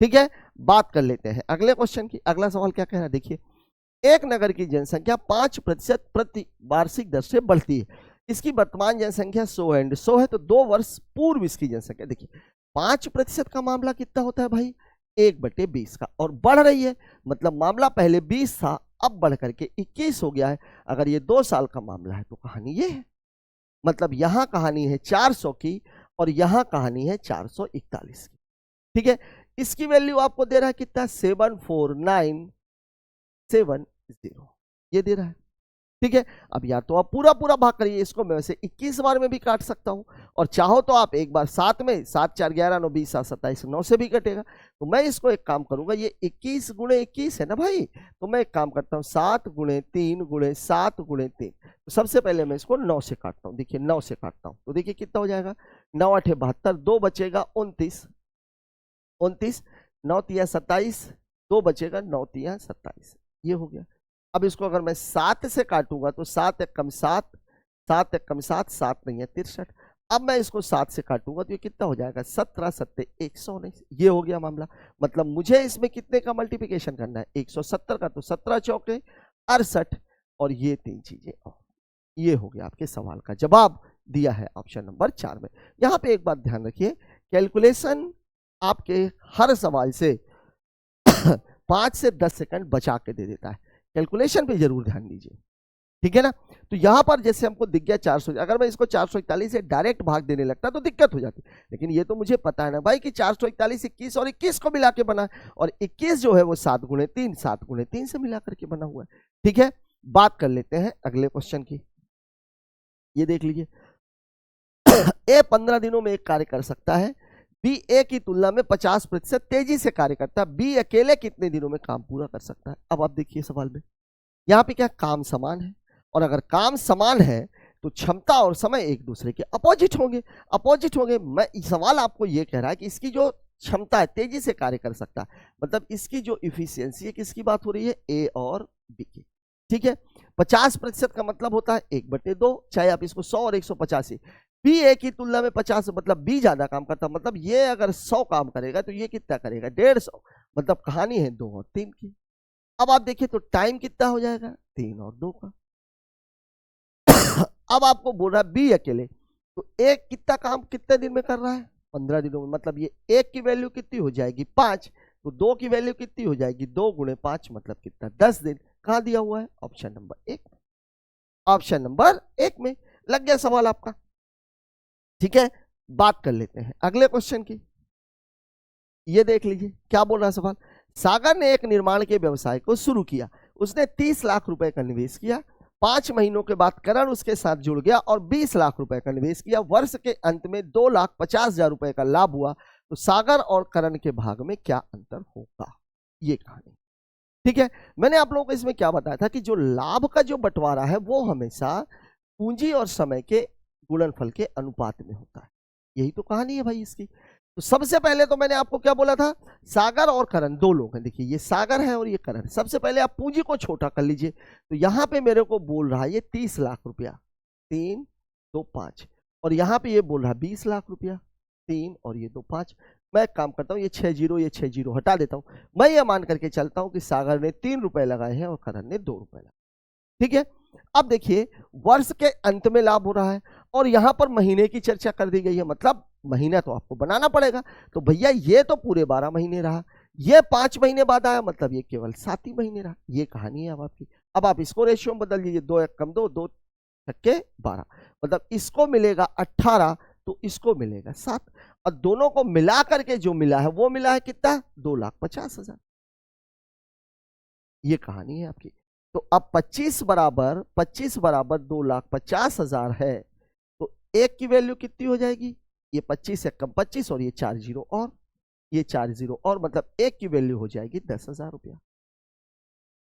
ठीक है, बात कर लेते हैं अगले क्वेश्चन की। अगला सवाल क्या कह रहा है, देखिए एक नगर की जनसंख्या 5% प्रति वार्षिक दर से बढ़ती है, इसकी वर्तमान जनसंख्या 100 है, तो 2 वर्ष पूर्व इसकी जनसंख्या, देखिए 5% का मामला कितना होता है भाई 1/20 का, और बढ़ रही है, मतलब मामला पहले 20 था अब बढ़ करके 21 हो गया है। अगर ये 2 साल का मामला है तो कहानी ये है, मतलब यहां कहानी है 400 की और यहां कहानी है 441 की। ठीक है, इसकी वैल्यू आपको दे रहा है कितना 74970, ये दे रहा है। ठीक है, अब या तो आप पूरा पूरा भाग करिए, इसको मैं वैसे 21 बार में भी काट सकता हूं, और चाहो तो आप एक बार 7 में 7 4 11 9 20 7 27 9 से भी कटेगा, तो मैं इसको एक काम करूंगा, ये 21 गुणे 21 है ना भाई, तो मैं एक काम करता हूं 7 गुणे 3 गुणे 7 गुणे 3, तो सबसे पहले मैं इसको 9 से काटता हूं, देखिए 9 से काटता हूं तो देखिए कितना हो जाएगा 9 8 72, 2 बचेगा 29 9 तिया 27, 2 बचेगा 9 तिया 27, ये हो गया। अब इसको अगर मैं 7 से काटूंगा तो 7 एक कम 7, 7 एक कम 7, 7 नहीं है 63, अब मैं इसको 7 से काटूंगा तो ये कितना हो जाएगा 17 7 119, ये हो गया मामला। मतलब मुझे इसमें कितने का मल्टीप्लिकेशन करना है 170 का, तो 17 चौके 68 और ये 3 चीजें और, ये हो गया आपके सवाल का जवाब, दिया है ऑप्शन नंबर 4 में। यहां पे एक बात ध्यान रखिए, कैलकुलेशन आपके हर सवाल से 5 से 10 सेकंड बचा के दे देता है, कैलकुलेशन पे जरूर ध्यान दीजिए, ठीक है ना। तो यहां पर जैसे हमको दिख गया 400, अगर मैं इसको 441 से डायरेक्ट भाग देने लगता तो दिक्कत हो जाती, लेकिन ये तो मुझे पता है ना भाई कि 441 21 और 21 को मिला के बना है, और 21 जो है वो 7 गुणे 3 से मिला करके बना हुआ है। ठीक है, बात कर लेते हैं अगले क्वेश्चन की, ये देख लीजिए ए 15 दिनों में एक कार्य कर सकता है, बी ए की तुलना में 50% तेजी से कार्य करता है, बी अकेले कितने दिनों में काम पूरा कर सकता है। अब आप देखिए सवाल में यहाँ पे क्या काम समान है, और अगर काम समान है तो क्षमता और समय एक दूसरे के अपोजिट होंगे। मैं सवाल आपको ये कह रहा है कि इसकी जो क्षमता है तेजी से कार्य कर सकता है, मतलब इसकी जो इफिशियंसी है किसकी बात हो रही है ए और बी की। ठीक है, 50% का मतलब होता है 1/2, चाहे आप इसको 100 और 185, बी ए की तुलना में 50, मतलब बी ज्यादा काम करता, मतलब ये अगर 100 काम करेगा तो ये कितना करेगा 150, मतलब कहानी है 2 और 3 की। अब आप देखिए तो टाइम कितना हो जाएगा 3 और 2 का। अब आपको बोल रहा है बी अकेले, तो एक कितना काम कितने दिन में कर रहा है 15 दिनों में, मतलब ये एक की वैल्यू कितनी हो जाएगी 5, तो 2 की वैल्यू कितनी हो जाएगी 2 गुणे 5, मतलब कितना 10 दिन। कहां दिया हुआ है ऑप्शन नंबर 1 में, ऑप्शन नंबर 1 में लग गया सवाल आपका। ठीक है, बात कर लेते हैं अगले क्वेश्चन की, ये देख लीजिए क्या बोल रहा है सवाल। सागर ने एक निर्माण के व्यवसाय को शुरू किया, उसने 30 लाख रुपए का निवेश किया, 5 महीनों के बाद करण उसके साथ जुड़ गया और 20 लाख रुपए का निवेश किया, वर्ष के अंत में 2,50,000 रुपए का लाभ हुआ, तो सागर और करण के भाग में क्या अंतर होगा, ये कहानी। ठीक है, मैंने आप लोगों को इसमें क्या बताया था कि जो लाभ का जो बंटवारा है वो हमेशा पूंजी और समय के गुणनफल के अनुपात में होता है, यही तो कहानी है भाई इसकी। तो सबसे पहले तो मैंने आपको क्या बोला था, सागर और करण 2 लोग हैं, देखिए ये सागर है और ये करण। सबसे पहले आप पूंजी को छोटा कर लीजिए, तो यहां पे मेरे को बोल रहा है ये 30 लाख रुपया, 3 2 5, और यहां पे ये बोल रहा है 20 लाख रुपया, 3 और ये 2 5। मैं एक काम करता हूँ, ये 6 0 हटा देता हूँ, मैं ये मान करके चलता हूँ कि सागर ने 3 रुपए लगाए हैं और करण ने 2 रुपए लगाए। ठीक है, अब देखिए वर्ष के अंत में लाभ हो रहा है, और यहां पर महीने की चर्चा कर दी गई है, मतलब महीना तो आपको बनाना पड़ेगा, तो भैया ये तो पूरे 12 महीने रहा, ये 5 महीने बाद आया, मतलब ये केवल 7 ही महीने रहा, ये कहानी है अब आपकी। अब आप इसको रेशियो में बदल दीजिए, 2 1 कम 2 2 छक्के 12, मतलब इसको मिलेगा 18 तो इसको मिलेगा 7, और दोनों को मिला करके जो मिला है वो मिला है कितना 2,50,000, ये कहानी है आपकी। तो अब 25 बराबर 2,50,000 है, तो एक की वैल्यू कितनी हो जाएगी, ये 25 से कम 25 और ये 4 जीरो और, ये 4 जीरो और मतलब एक की वैल्यू हो जाएगी 10,000 रुपया।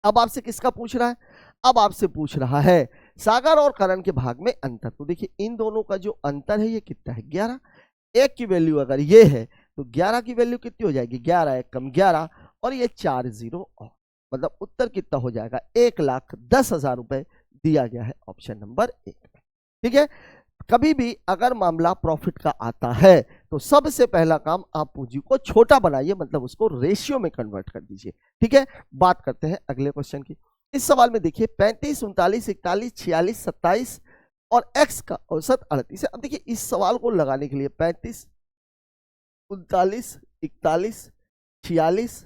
अब आपसे किसका पूछ रहा है? अब आपसे पूछ रहा है सागर और करण के भाग में अंतर। तो देखिए इन दोनों का जो अंतर है ये कितना है? 11। एक की वैल्यू अगर ये है तो 11 की वैल्यू कितनी हो जाएगी? 11 एक कम 11 और ये 4 जीरो और मतलब उत्तर कितना हो जाएगा? 1,10,000 रुपए दिया गया है ऑप्शन नंबर 1 में। ठीक है, कभी भी अगर मामला प्रॉफिट का आता है तो सबसे पहला काम आप पूंजी को छोटा बनाइए, मतलब उसको रेशियो में कन्वर्ट कर दीजिए। ठीक है, बात करते हैं अगले क्वेश्चन की। इस सवाल में देखिए 35, 39, 41, 46, 27 और x का औसत 38 है। अब देखिए इस सवाल को लगाने के लिए 35, 39, 41, 46,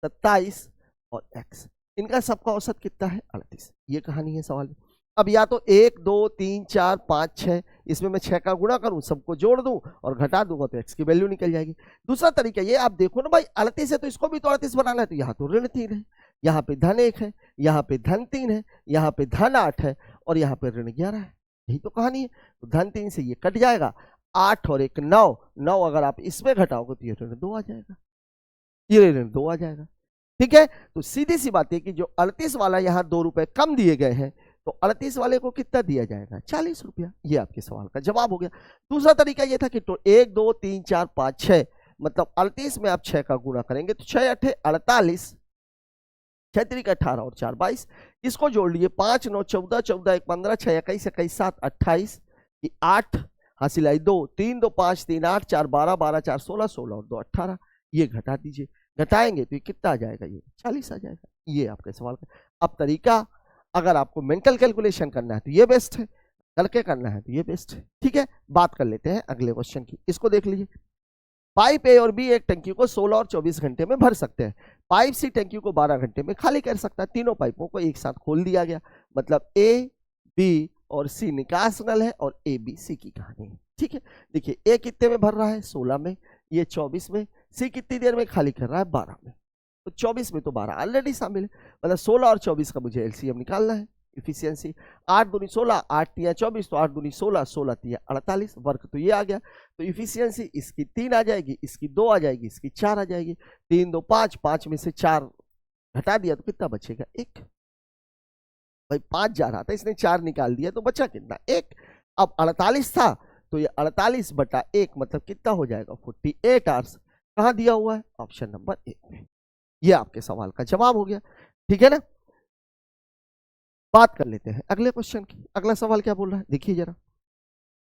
27 और x, इनका सबका औसत कितना है? 38। ये कहानी है सवाल में। अब या तो 1, 2, 3, 4, 5, 6, इसमें मैं 6 का गुणा करूं, सबको जोड़ दूं और घटा दूंगा तो x की वैल्यू निकल जाएगी। दूसरा तरीका ये, आप देखो ना भाई 38 है तो इसको भी तो 38 बनाना है, तो यहाँ तो ऋण 3 है, यहाँ पे धन 1 है, यहाँ पे धन 3 है, यहाँ पे धन 8 है और यहाँ पे ऋण 11 है। यही तो कहानी है। तो धन 3 से ये कट जाएगा, 8 और 1 9, 9 अगर आप इसमें घटाओगे तो ये ऋण 2 आ जाएगा, ये ऋण 2 आ जाएगा। ठीक है, तो सीधी सी बात है कि जो 38 वाला यहाँ 2 रुपए कम दिए गए हैं तो 38 वाले को कितना दिया जाएगा? 40 रुपया। ये आपके सवाल का जवाब हो गया। दूसरा तरीका ये था कि तो 1, 2, 3, 4, 5, 6, मतलब 38 में आप 6 का गुणा करेंगे तो 6 8 48, 6 3 18 और 4 22, इसको जोड़ लिए 5 9 14, 14 1 15, 6 21, 21 7 28, 8 हासिल आई 2, 3 2 5 3 8, 4 12, 12 4 16, 16 और 2 18। ये घटा दीजिए, घटाएंगे तो ये कितना आ जाएगा? ये 40 आ जाएगा। ये आपके सवाल का। अब तरीका, अगर आपको मेंटल कैलकुलेशन करना है तो ये बेस्ट है, करके करना है तो ये बेस्ट है। ठीक है, बात कर लेते हैं अगले क्वेश्चन की। इसको देख लीजिए। पाइप ए और बी एक टंकी को 16 और 24 घंटे में भर सकते हैं। पाइप सी टंकी को 12 घंटे में खाली कर सकता है। तीनों पाइपों को एक साथ खोल दिया गया, मतलब ए बी और सी निकास नल है और ए बी सी की कहानी है। ठीक है, देखिए ए कितने में भर रहा है? 16 में, ये 24 में, सी कितनी देर में खाली कर रहा है? 12 में। तो 24 में तो 12 ऑलरेडी शामिल है, मतलब 16 और 24 का मुझे एलसीएम निकालना है, इफिशियंसी। 8 दूनी 16, 8 तिया 24, तो 8 दूनी 16, 16 तिया 48, वर्क तो ये आ गया। तो इफिशियंसी इसकी 3 आ जाएगी, इसकी 2 आ जाएगी, इसकी 4 आ जाएगी। 3 2 5, 5 में से 4 घटा दिया तो कितना बचेगा? 1। भाई 5 जा रहा था, इसने 4 निकाल दिया तो बचा कितना? 1। अब 48 था तो ये 48 बटा 1 मतलब कितना हो जाएगा? 48 आवर्स। कहाँ दिया हुआ है? ऑप्शन नंबर 1 में। ये आपके सवाल का जवाब हो गया। ठीक है ना, बात कर लेते हैं अगले क्वेश्चन की। अगला सवाल क्या बोल रहा है देखिए जरा।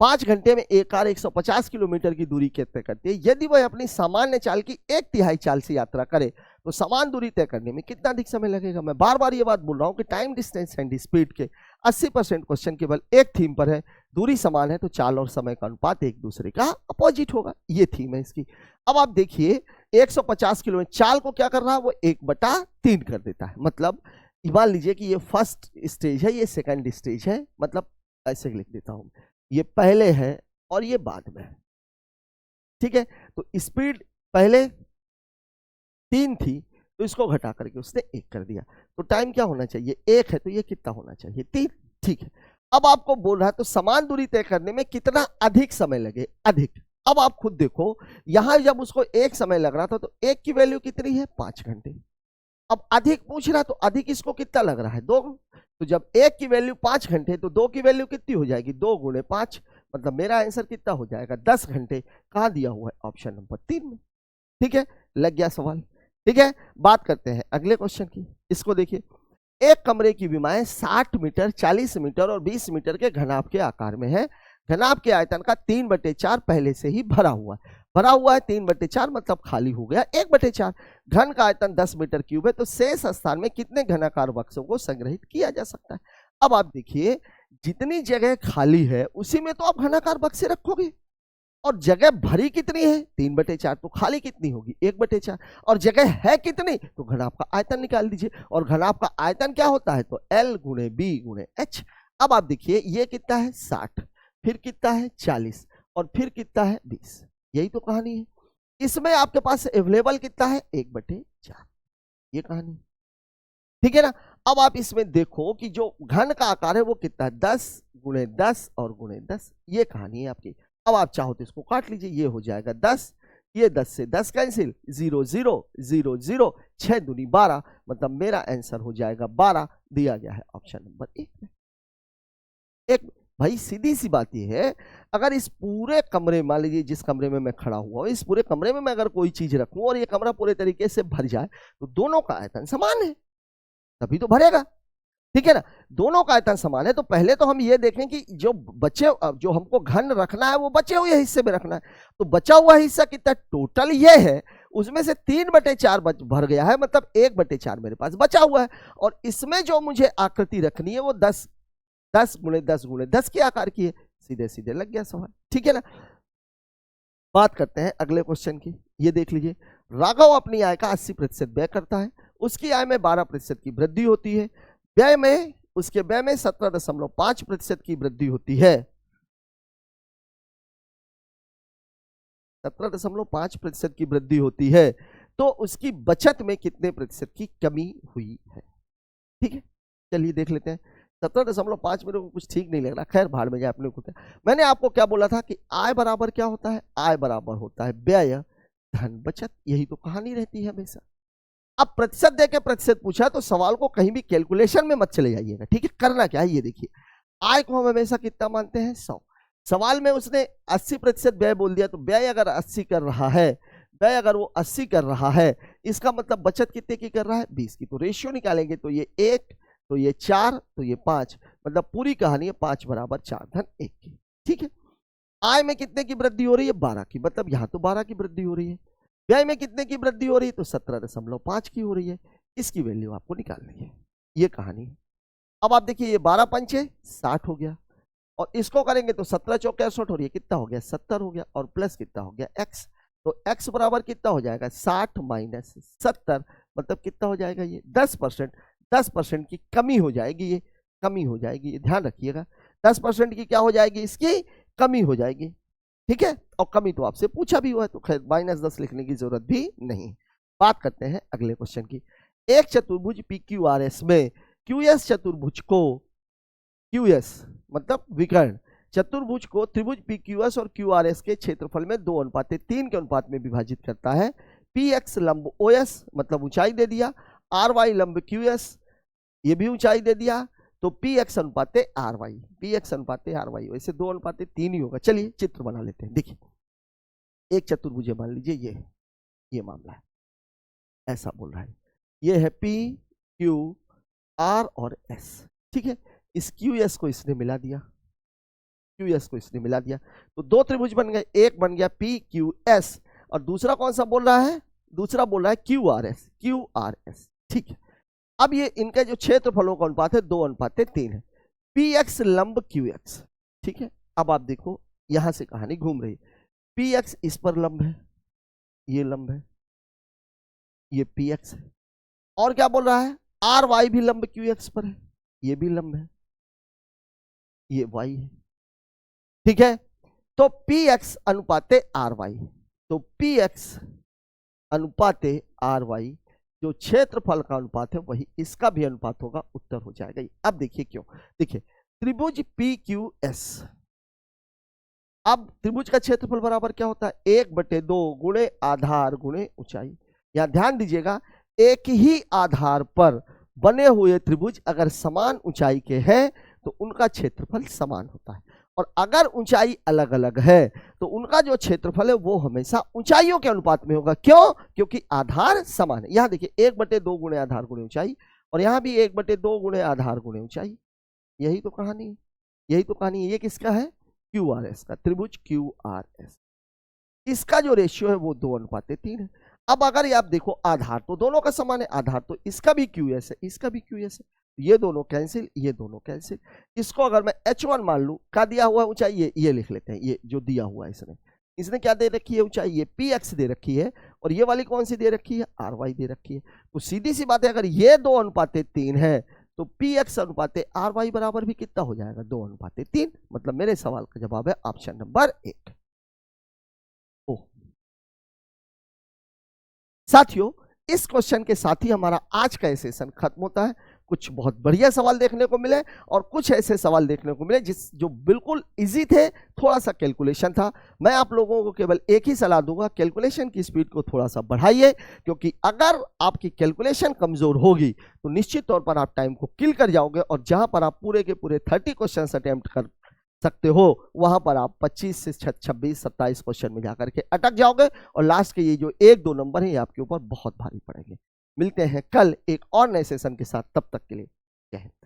5 घंटे में एक कार 150 किलोमीटर की दूरी तय करती है। यदि वह अपनी सामान्य चाल की 1/3 चाल से यात्रा करे तो समान दूरी तय करने में कितना अधिक समय लगेगा? मैं बार बार ये बात बोल रहा हूं कि टाइम, डिस्टेंस एंड स्पीड के 80% क्वेश्चन केवल एक थीम पर है। दूरी समान है तो चाल और समय का अनुपात एक दूसरे का अपोजिट होगा। ये थीम है इसकी। अब आप देखिए 150 किलोमीटर चाल को क्या कर रहा है? वो 1/3 कर देता है। मतलब मान लीजिए कि ये फर्स्ट स्टेज है, ये सेकंड स्टेज है, मतलब ऐसे लिख देता हूं, ये पहले है और ये बाद में है। ठीक है, तो स्पीड पहले 3 थी तो इसको घटा करके उसने 1 कर दिया, तो टाइम क्या होना चाहिए? 1 है तो ये कितना होना चाहिए? 3। ठीक है, अब आपको बोल रहा है तो समान दूरी तय करने में कितना अधिक समय लगे? अधिक। अब आप खुद देखो, यहां जब उसको 1 समय लग रहा था तो 1 की वैल्यू कितनी है? 5 घंटे। अब अधिक पूछ रहा तो अधिक इसको कितना लग रहा है? 2। तो जब 1 की वैल्यू 5 घंटे तो 2 की वैल्यू कितनी हो जाएगी? 2 गुणे 5, मतलब मेरा आंसर कितना हो जाएगा? 10 घंटे। कहां दिया हुआ है? ऑप्शन नंबर 3 में। ठीक है, लग गया सवाल। ठीक है, बात करते हैं अगले क्वेश्चन की। इसको देखिए। एक कमरे की विमाएं 60 मीटर, 40 मीटर और 20 मीटर के घनाभ के आकार में है। घनाभ के आयतन का 3/4 पहले से ही भरा हुआ है। भरा हुआ है 3/4 मतलब खाली हो गया 1/4। घन का आयतन 10 मीटर क्यूब है तो शेष स्थान में कितने घनाकार बक्सों को संग्रहित किया जा सकता है? अब आप देखिए, जितनी जगह खाली है उसी में तो आप घनाकार बक्से रखोगे, और जगह भरी कितनी है? 3/4, तो खाली कितनी होगी? 1/4। और जगह है कितनी? तो घनाभ का आयतन निकाल दीजिए, और घनाभ का आयतन क्या होता है? तो L गुणे B गुणे H। अब आप देखिए ये कितना है? 60, फिर कितना है? 40, और फिर कितना है? 20। यही तो कहानी है। इसमें आपके पास अवेलेबल कितना है? 1/4। ये कहानी, ठीक है ना। अब आप इसमें देखो कि जो घन का आकार है वो कितना है? 10 गुणे 10 और गुणे 10। ये कहानी है आपकी। अब आप चाहो तो इसको काट लीजिए, ये हो जाएगा 10, ये 10 से 10 कैंसिल, 0 0 0 0, 6 दूनी 12, मतलब मेरा आंसर हो जाएगा 12, दिया गया है ऑप्शन नंबर 1 में। एक भाई सीधी सी बात ये है, अगर इस पूरे कमरे, मान लीजिए जिस कमरे में मैं खड़ा हुआ हूं, इस पूरे कमरे में मैं अगर कोई चीज रखूं और ये कमरा पूरे तरीके से भर जाए, तो दोनों का आयतन समान है, तभी तो भरेगा, ठीक है ना। दोनों का आयतन समान है, तो पहले तो हम ये देखें कि जो हमको घन रखना है वो बचे हुए हिस्से में रखना है। तो बचा हुआ हिस्सा कितना टोटल ये है, उसमें से 3/4 भर गया है, मतलब 1/4 मेरे पास बचा हुआ है। और इसमें जो मुझे आकृति रखनी है वो 10 गुणे 10 गुणे 10 के आकार की है। सीधे सीधे लग गया सवाल, ठीक है ना। बात करते हैं अगले क्वेश्चन की। ये देख लीजिए, राघव अपनी आय का 80% व्यय करता है, उसकी आय में 12% की वृद्धि होती है, उसके व्यय में 17.5% की वृद्धि होती है। 17.5% की वृद्धि होती है, तो उसकी बचत में कितने प्रतिशत की कमी हुई है? ठीक है, चलिए देख लेते हैं। 17.5 मेरे को कुछ ठीक नहीं लग रहा, खैर भाड़ में जाए अपने को। मैंने आपको क्या बोला था कि आय बराबर क्या होता है? आय बराबर होता है व्यय धन बचत, यही तो कहानी रहती है हमेशा। अब प्रतिशत देके प्रतिशत पूछा तो सवाल को कहीं भी कैलकुलेशन में मत चले जाइएगा, ठीक है। करना क्या है ये देखिए, आय को हम हमेशा कितना मानते हैं? 100। सवाल में उसने 80% व्यय बोल दिया, तो व्यय अगर 80 कर रहा है, व्यय अगर वो 80 कर रहा है, इसका मतलब बचत कितने की कर रहा है? 20 की। तो रेशियो निकालेंगे तो ये 1, तो ये 4, तो ये 5, मतलब पूरी कहानी है 5 बराबर 4 धन 1 की, ठीक है। आय में कितने की वृद्धि हो रही है? 12 की, मतलब यहां तो 12 की वृद्धि हो रही है। व्यय में कितने की वृद्धि हो रही है? तो 17.5 की हो रही है। इसकी वैल्यू आपको निकालनी है, ये कहानी है। अब आप देखिए, ये 12 पंचे 60 हो गया, और इसको करेंगे तो 17 चौक 61 हो रही है, कितना हो गया? 70 हो गया, और प्लस कितना हो गया? x। तो x बराबर कितना हो जाएगा? 60 माइनस 70, मतलब कितना हो जाएगा? ये 10%। 10% की कमी हो जाएगी, ये कमी हो जाएगी, ये ध्यान रखिएगा। 10% की क्या हो जाएगी? इसकी कमी हो जाएगी, ठीक है। और कमी तो आपसे पूछा भी हुआ है, तो खैर -10 लिखने की जरूरत भी नहीं। बात करते हैं अगले क्वेश्चन की। एक चतुर्भुज PQRS में QS चतुर्भुज को, QS मतलब विकर्ण चतुर्भुज को त्रिभुज PQS और QRS के क्षेत्रफल में 2:3 के अनुपात में विभाजित करता है। PX लंब OS, मतलब ऊंचाई दे दिया, RY लंब QS, ये भी ऊंचाई दे दिया, तो PX अनुपाते RY, PX अनुपाते RY, वैसे 2:3 ही होगा। चलिए चित्र बना लेते हैं। देखिए, एक चतुर्भुज मान लीजिए, ये मामला है, ऐसा बोल रहा है, ये है P Q R और S, ठीक है। इस QS को इसने मिला दिया, QS को इसने मिला दिया, तो दो त्रिभुज बन गए। एक बन गया PQS, और दूसरा कौन सा बोल रहा है? दूसरा बोल रहा है QRS, QRS, ठीक है। अब ये इनका जो क्षेत्रफलों का अनुपात है 2:3 है। PX लंब QX, ठीक है। अब आप देखो, यहां से कहानी घूम रही है। PX इस पर लंब है, ये लंब है, ये PX है, और क्या बोल रहा है? RY भी लंब QX पर है, ये भी लंब है, ये Y है, ठीक है। तो PX अनुपाते RY, तो PX अनुपाते RY जो क्षेत्रफल का अनुपात है वही इसका भी अनुपात होगा, उत्तर हो जाएगा। अब देखिए क्यों, देखिए त्रिभुज PQS, अब त्रिभुज का क्षेत्रफल बराबर क्या होता है? 1/2 गुणे आधार गुणे ऊंचाई। यहां ध्यान दीजिएगा, एक ही आधार पर बने हुए त्रिभुज अगर समान ऊंचाई के हैं तो उनका क्षेत्रफल समान होता है, और अगर ऊंचाई अलग अलग है तो उनका जो क्षेत्रफल है वो हमेशा ऊंचाइयों के अनुपात में होगा। क्यों? क्योंकि आधार समान है। यहां देखिए 1/2 गुणे आधार गुणे ऊंचाई, और यहां भी 1/2 गुणे आधार गुणे ऊंचाई, यही तो कहानी है, यही तो कहानी है। ये किसका है? QRS का, त्रिभुज QRS, इसका जो रेशियो है वो 2:3 है। अब अगर ये आप देखो, आधार तो दोनों का समान है, आधार तो इसका भी QS है, इसका भी QS है, ये दोनों कैंसिल, ये दोनों कैंसिल। इसको अगर मैं H1 मान लूं, क्या दिया हुआ ऊंचाई? ये लिख लेते हैं, ये जो दिया हुआ है इसने क्या दे रखी है? ऊंचाई, ये PX दे रखी है, और ये वाली कौन सी दे रखी है? RY दे रखी है। तो सीधी सी बात है, अगर ये 2:3 है तो PX अनुपाते RY बराबर भी कितना हो जाएगा? 2:3, मतलब मेरे सवाल का जवाब है ऑप्शन नंबर 1। साथियों, इस क्वेश्चन के साथ ही हमारा आज का सेशन खत्म होता है। कुछ बहुत बढ़िया सवाल देखने को मिले और कुछ ऐसे सवाल देखने को मिले जो बिल्कुल इजी थे, थोड़ा सा कैलकुलेशन था। मैं आप लोगों को केवल एक ही सलाह दूंगा, कैलकुलेशन की स्पीड को थोड़ा सा बढ़ाइए, क्योंकि अगर आपकी कैलकुलेशन कमजोर होगी तो निश्चित तौर पर आप टाइम को किल कर जाओगे और जहां पर आप पूरे के पूरे 30 क्वेश्चन अटेम्प्ट कर सकते हो वहां पर आप 25 से 26 27 क्वेश्चन में जाकर के अटक जाओगे और लास्ट के ये जो 1-2 नंबर है ये आपके ऊपर बहुत भारी पड़ेंगे। मिलते हैं कल एक और नए सेशन के साथ, तब तक के लिए जय हिंद।